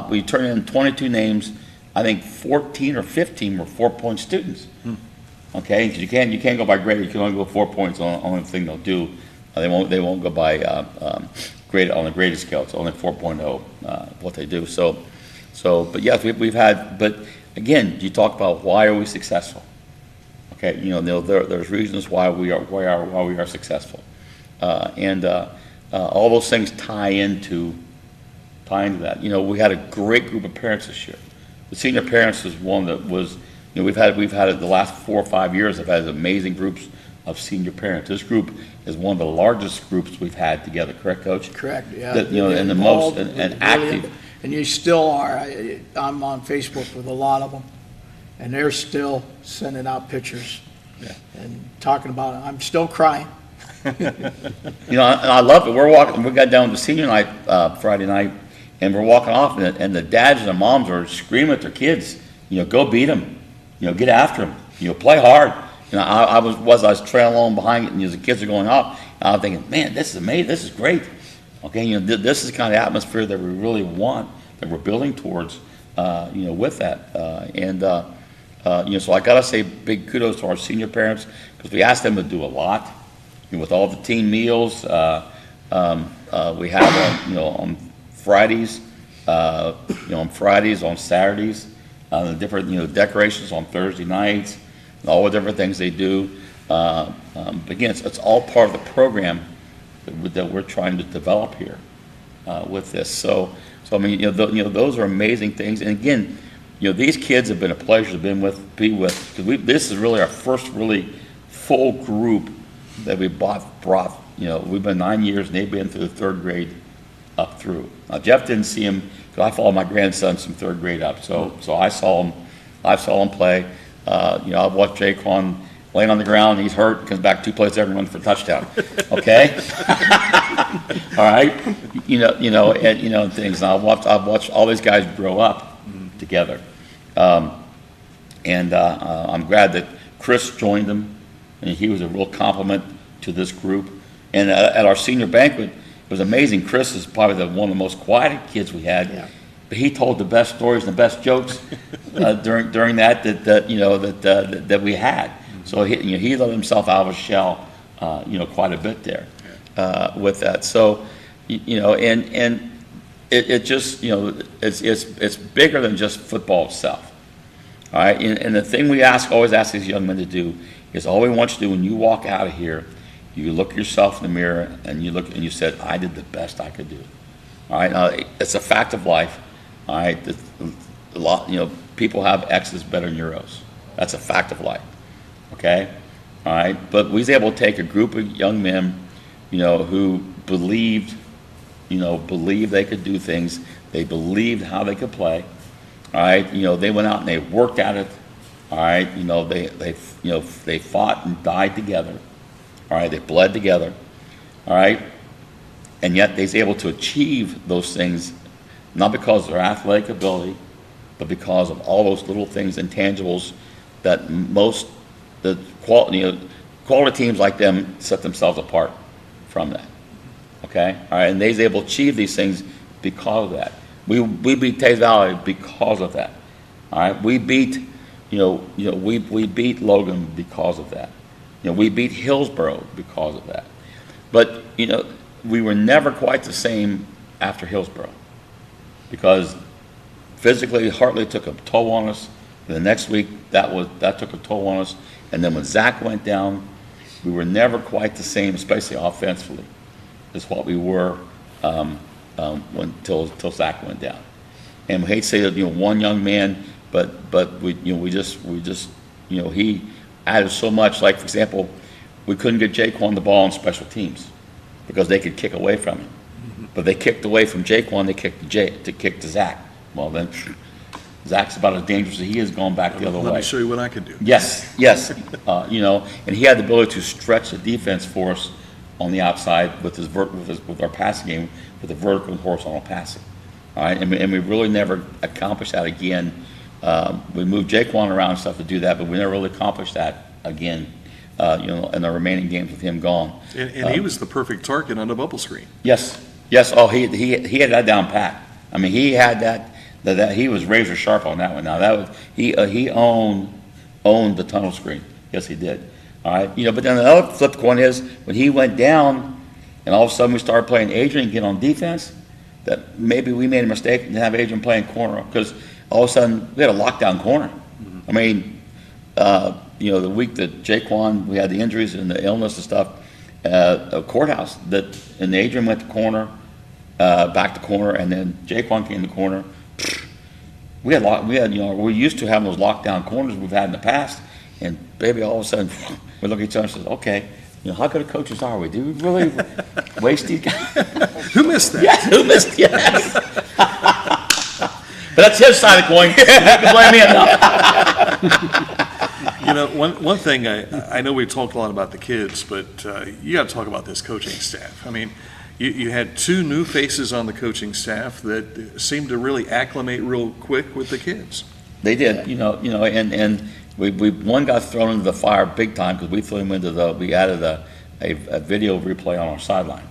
F: We turned in 22 names. I think 14 or 15 were 4-point students. Okay, because you can't go by grade. You can only go 4 points on the only thing they'll do. They won't go by grade on the graded scale. It's only 4.0 what they do. But yes, we've had. But again, you talk about why are we successful? Okay, there's reasons why we are successful, and all those things tie into that. We had a great group of parents this year. The senior parents is one that was. We've had it the last 4 or 5 years. Have had amazing groups of senior parents. This group is one of the largest groups we've had together. Correct, Coach?
H: Correct. Yeah.
F: And the most and active.
H: And you still are. I'm on Facebook with a lot of them, and they're still sending out pictures and talking about it. I'm still crying.
F: And I love it. We got down to senior night Friday night, and we're walking off, and the dads and the moms are screaming at their kids. Go beat them. Get after them. Play hard. I was trailing along behind it, and the kids are going up. And I'm thinking, man, this is amazing. This is great. Okay, this is the kind of atmosphere that we really want, that we're building towards. With that, so I gotta say big kudos to our senior parents, because we asked them to do a lot. With all the team meals, we have on Fridays, on Saturdays, the different decorations on Thursday nights, and all the different things they do. Again, it's all part of the program that we're trying to develop here with this. So I mean, those are amazing things. And again, these kids have been a pleasure to be with, because this is really our first really full group that we brought. We've been 9 years, and they've been through the 3rd grade up through. Now Jeff didn't see him, because I followed my grandsons from 3rd grade up. So I saw him play. I've watched Jaquan laying on the ground, he's hurt, comes back 2 plays every run for a touchdown. Okay? All right? And things. And I've watched all these guys grow up together. I'm glad that Chris joined them, and he was a real compliment to this group. And at our senior banquet, it was amazing. Chris is probably one of the most quiet kids we had. Yeah. But he told the best stories and the best jokes during that we had. So he let himself out of his shell, quite a bit there with that. So, and it just, it's bigger than just football itself. All right, and the thing we always ask these young men to do is, all we want you to do when you walk out of here, you look yourself in the mirror and you look and you said, I did the best I could do. All right, now it's a fact of life. All right, a lot, people have X's better than Euros. That's a fact of life. Okay, all right, but we was able to take a group of young men, who believed they could do things. They believed how they could play. All right, they went out and they worked at it. All right, they fought and died together. All right, they bled together. All right, and yet they was able to achieve those things, not because of their athletic ability, but because of all those little things, intangibles, that most the quality teams like them set themselves apart from that. Okay, all right, and they was able to achieve these things because of that. We beat Tays Valley because of that. All right, we beat we beat Logan because of that. We beat Hillsborough because of that. But we were never quite the same after Hillsborough, because physically Hartley took a toll on us. The next week that took a toll on us, and then when Zach went down, we were never quite the same, especially offensively, as what we were until Zach went down. And we hate to say that one young man, but we just he added so much. Like, for example, we couldn't get Jaquan the ball on special teams because they could kick away from him, but they kicked away from Jaquan, they kicked to Zach. Well, then Zach's about as dangerous as he is going back the other way.
G: Let me show you what I can do.
F: Yes. And he had the ability to stretch the defense for us on the outside with our passing game, with the vertical and horizontal passing. All right, and we really never accomplished that again. We moved Jaquan around and stuff to do that, but we never really accomplished that again. In the remaining games with him gone.
G: And he was the perfect target on the bubble screen.
F: Yes. Oh, he had that down pat. I mean, he had that he was razor sharp on that one. Now that was he owned the tunnel screen. Yes, he did. All right, but then the other flip coin is when he went down, and all of a sudden we started playing Adrian again on defense. That maybe we made a mistake and have Adrian playing corner, because all of a sudden we had a lockdown corner. I mean, the week that Jaquan, we had the injuries and the illness and stuff, a courthouse and Adrian went to corner, back to corner, and then Jaquan came to corner. We're used to having those lockdown corners we've had in the past, and baby, all of a sudden we look at each other and say, okay, how good of coaches are we? Do we really waste these guys?
G: Who missed that?
F: Yes, who missed? Yes. But that's his side of the coin. You can blame me enough.
G: One thing, I know we talked a lot about the kids, but you got to talk about this coaching staff. I mean, you had 2 new faces on the coaching staff that seemed to really acclimate real quick with the kids.
F: They did, and one got thrown into the fire big time because we threw him we added a video replay on our sideline.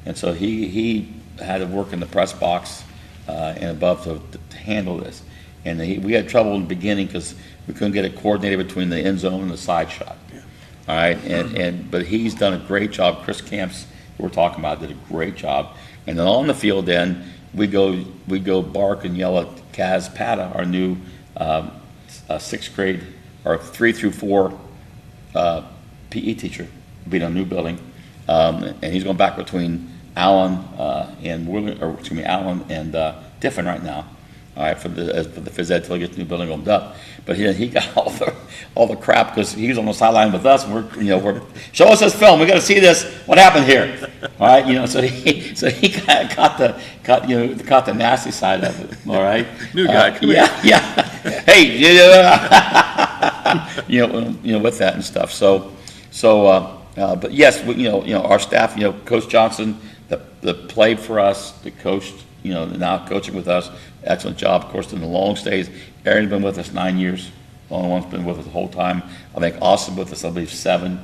F: And so he had to work in the press box and above to handle this. And we had trouble in the beginning because we couldn't get it coordinated between the end zone and the side shot. Yeah. All right, but he's done a great job. Chris Camps, who we're talking about, did a great job. And then on the field, then we go bark and yell at Kaz Pata, our new 6th grade or 3 through 4 PE teacher, being a new building, and he's going back between Allen Allen and Tiffin right now. All right, for the phys ed till he gets the new building opened up. But he got all the crap because he was on the sideline with us, and we're show us this film. We got to see this. What happened here? All right, so he kind of caught the nasty side of it. All right,
G: new guy.
F: Yeah. Hey, with that and stuff. But yes, our staff, Coach Johnson, that played for us, that coached, now coaching with us, excellent job. Of course, in the long stays, Aaron's been with us 9 years. The only one's been with us the whole time. I think Austin with us, I believe, 7.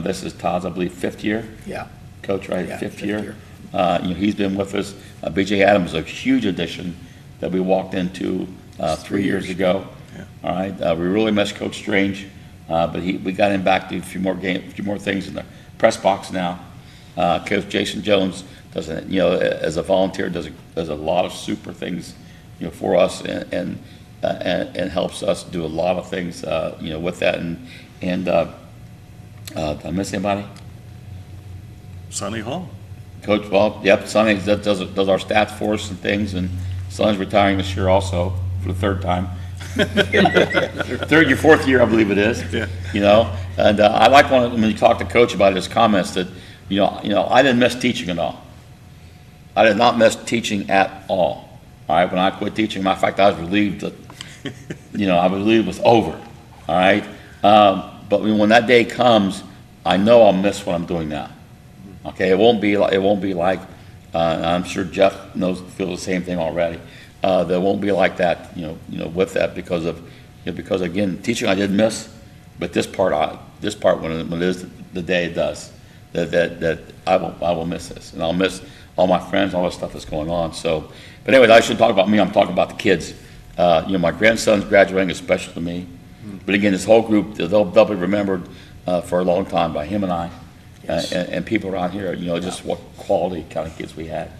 F: This is Todd's, I believe, 5th year.
H: Yeah.
F: Coach, right? Yeah, 5th year. He's been with us. B.J. Adams, a huge addition that we walked into 3 years ago. Yeah. All right. We really missed Coach Strange, but we got him back to a few more things in the press box now. Coach Jason Jones does, as a volunteer, does a lot of super things, for us and helps us do a lot of things, with that. And did I miss anybody?
G: Sonny Hall.
F: Coach, yep, Sonny does our stats for us and things, and Sonny's retiring this year also for the 3rd time. 3rd or 4th year, I believe it is. Yeah. And I like when you talk to Coach about his comments that, I didn't miss teaching at all. I did not miss teaching at all. All right, when I quit teaching, matter of fact, I was relieved that, I was relieved it was over. All right, but when that day comes, I know I'll miss what I'm doing now. Okay, it won't be like. I'm sure Jeff feels the same thing already. There won't be like that, with that because again, teaching I did miss, but this part when it is the day it does, that I will miss this, and I'll miss all my friends, all the stuff that's going on. So, but anyway, I shouldn't talk about me. I'm talking about the kids. My grandson's graduating is special to me. But again, this whole group, they'll be remembered for a long time by him and I, yes. and people around here. Just what quality kind of kids we had.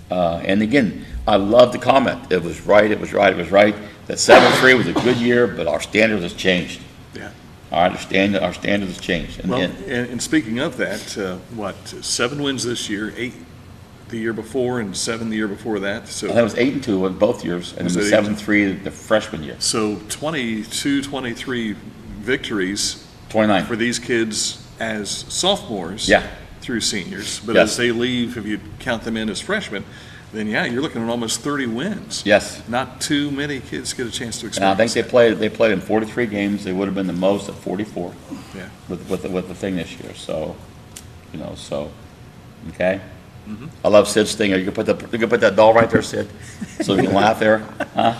F: And again, I love the comment. It was right. That 7-3 was a good year, but our standards has changed.
G: Yeah.
F: Our standards has changed.
G: And speaking of that, 7 wins this year, 8 the year before, and 7 the year before that. So
F: that was 8-2 in both years, and it was 7-3 the freshman year.
G: So 22, 23 victories
F: 29
G: for these kids as sophomores.
F: Yeah.
G: Through seniors, but
F: yes.
G: As they leave, if you count them in as freshmen, then you're looking at almost 30 wins.
F: Yes.
G: Not too many kids get a chance to experience.
F: And I think they played in 43 games. They would have been the most at 44.
G: Yeah.
F: With the thing this year, so okay.
G: Mm-hmm.
F: I love Sid's thing. You can put that doll right there, Sid, so you can laugh there. Huh?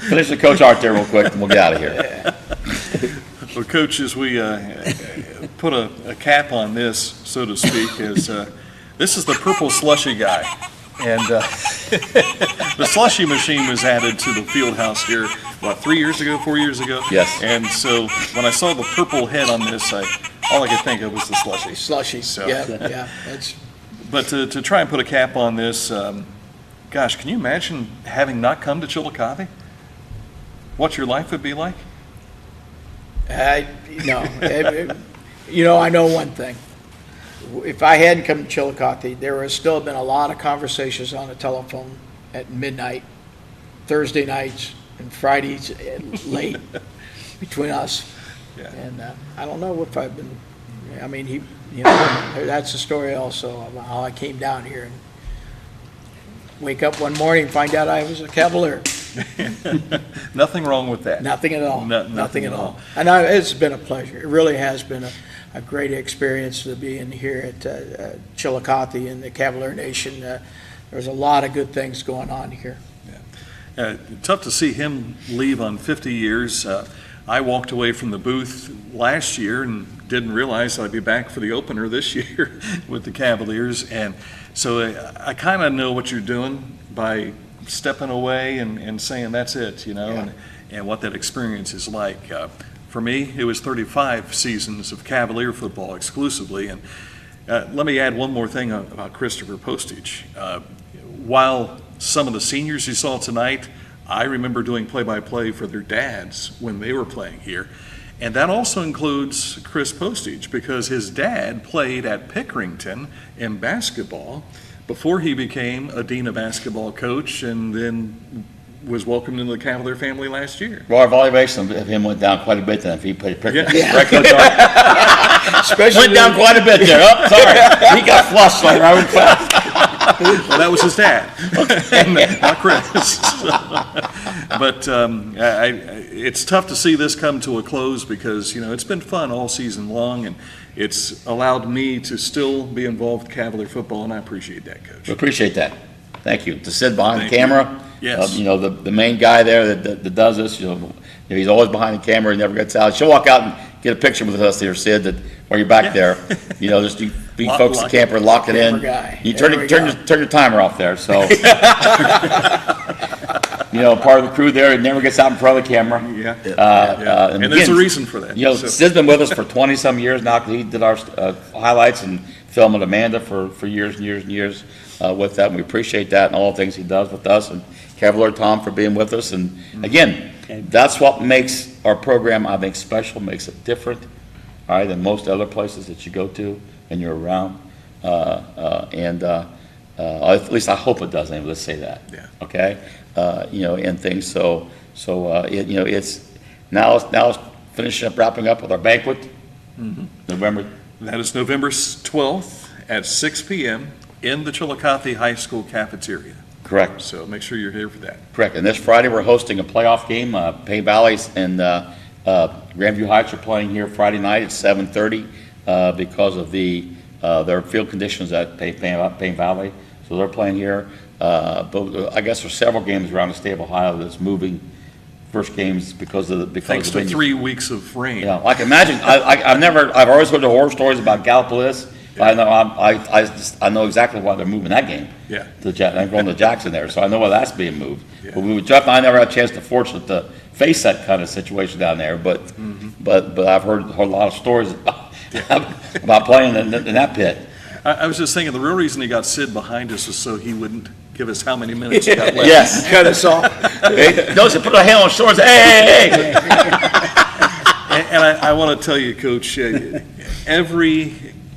F: Finish the coach art there real quick, and we'll get out of here.
G: Well, Coach, as we put a cap on this, so to speak, is this is the purple slushy guy. And the slushy machine was added to the field house here, 4 years ago?
F: Yes.
G: And so when I saw the purple head on this, all I could think of was the slushy.
H: Slushy,
G: so.
H: yeah.
G: But to try and put a cap on this, gosh, can you imagine having not come to Chillicothe? What your life would be like?
H: I know one thing. If I hadn't come to Chillicothe, there would still have been a lot of conversations on the telephone at midnight, Thursday nights and Fridays late between us.
G: Yeah.
H: And I don't know if I've been. I mean, that's the story also of how I came down here and wake up one morning and find out I was a Cavalier.
G: Nothing wrong with that.
H: Nothing at all.
G: Nothing at all.
H: And it's been a pleasure. It really has been a great experience to be in here at Chillicothe in the Cavalier Nation. There's a lot of good things going on here.
G: Yeah. Tough to see him leave on 50 years. I walked away from the booth last year and didn't realize I'd be back for the opener this year with the Cavaliers. And so I kind of know what you're doing by stepping away and saying that's it, you know, and what that experience is like. For me, it was 35 seasons of Cavalier football exclusively. And let me add one more thing about Christopher Postage. While some of the seniors you saw tonight, I remember doing play-by-play for their dads when they were playing here. And that also includes Chris Postage, because his dad played at Pickerington in basketball before he became a dean of basketball coach, and then was welcomed into the Cavalier family last year.
F: Well, our valuation of him went down quite a bit then if he played Pickerington.
G: Yeah.
F: Right, Coach Art? Went down quite a bit there. Oh, sorry. He got flushed like right fast.
G: Well, that was his dad, not Chris. But it's tough to see this come to a close because, you know, it's been fun all season long, and it's allowed me to still be involved with Cavalier football, and I appreciate that, Coach.
F: We appreciate that. Thank you. To Sid behind the camera.
G: Yes.
F: You know, the main guy there that does this, you know, he's always behind the camera. He never gets out. She'll walk out and get a picture with us there, Sid, that while you're back there. You know, just you folks the camper, lock it in. You turn your timer off there. So, you know, part of the crew there, it never gets out in front of the camera.
G: And there's
F: again,
G: a reason for that.
F: You know, Sid's been with us for 20-some years now. He did our highlights and film with Amanda for years and years and years with that. And we appreciate that and all the things he does with us. And Cavalier Tom for being with us. And again, that's what makes our program, I think, special, makes it different, all right, than most other places that you go to and you're around. At least I hope it does. Let's say that.
G: Yeah.
F: Okay. You know, and things. So you know, it's now it's finishing up, wrapping up with our banquet. November.
G: That is November 12th at 6 p.m. in the Chillicothe High School cafeteria.
F: Correct.
G: So make sure you're here for that.
F: Correct. And this Friday we're hosting a playoff game. Payne Valley's and Grandview Heights are playing here Friday night at 7:30 because of their field conditions at Payne Valley. So they're playing here. But I guess there's several games around the state of Ohio that's moving. First games because of
G: Thanks to 3 weeks of rain.
F: Yeah, like imagine I've always heard the horror stories about Gallipolis. I know exactly why they're moving that game.
G: Yeah.
F: I'm going to Jackson there, so I know why that's being moved. Yeah. But Jeff and I never had a chance to face that kind of situation down there. But I've heard a lot of stories about playing in that pit.
G: I was just thinking the real reason he got Sid behind us was so he wouldn't give us how many minutes he got left.
F: Yes.
H: Cut us off.
F: Those that put a hand on shoulders. Hey.
G: And I want to tell you, Coach, every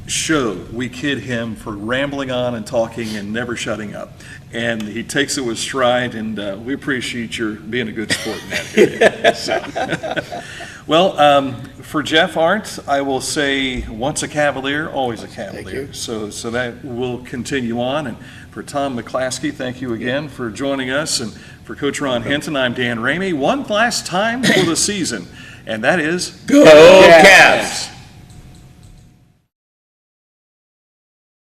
G: show we kid him for rambling on and talking and never shutting up. And he takes it with stride, and we appreciate your being a good sport in that area. So. Well, for Jeff Arndt, I will say once a Cavalier, always a Cavalier. So that will continue on. And for Tom McClaskey, thank you again for joining us. And for Coach Ron Hinton, I'm Dan Ramey. One last time for the season, and that is
F: Go Cavs!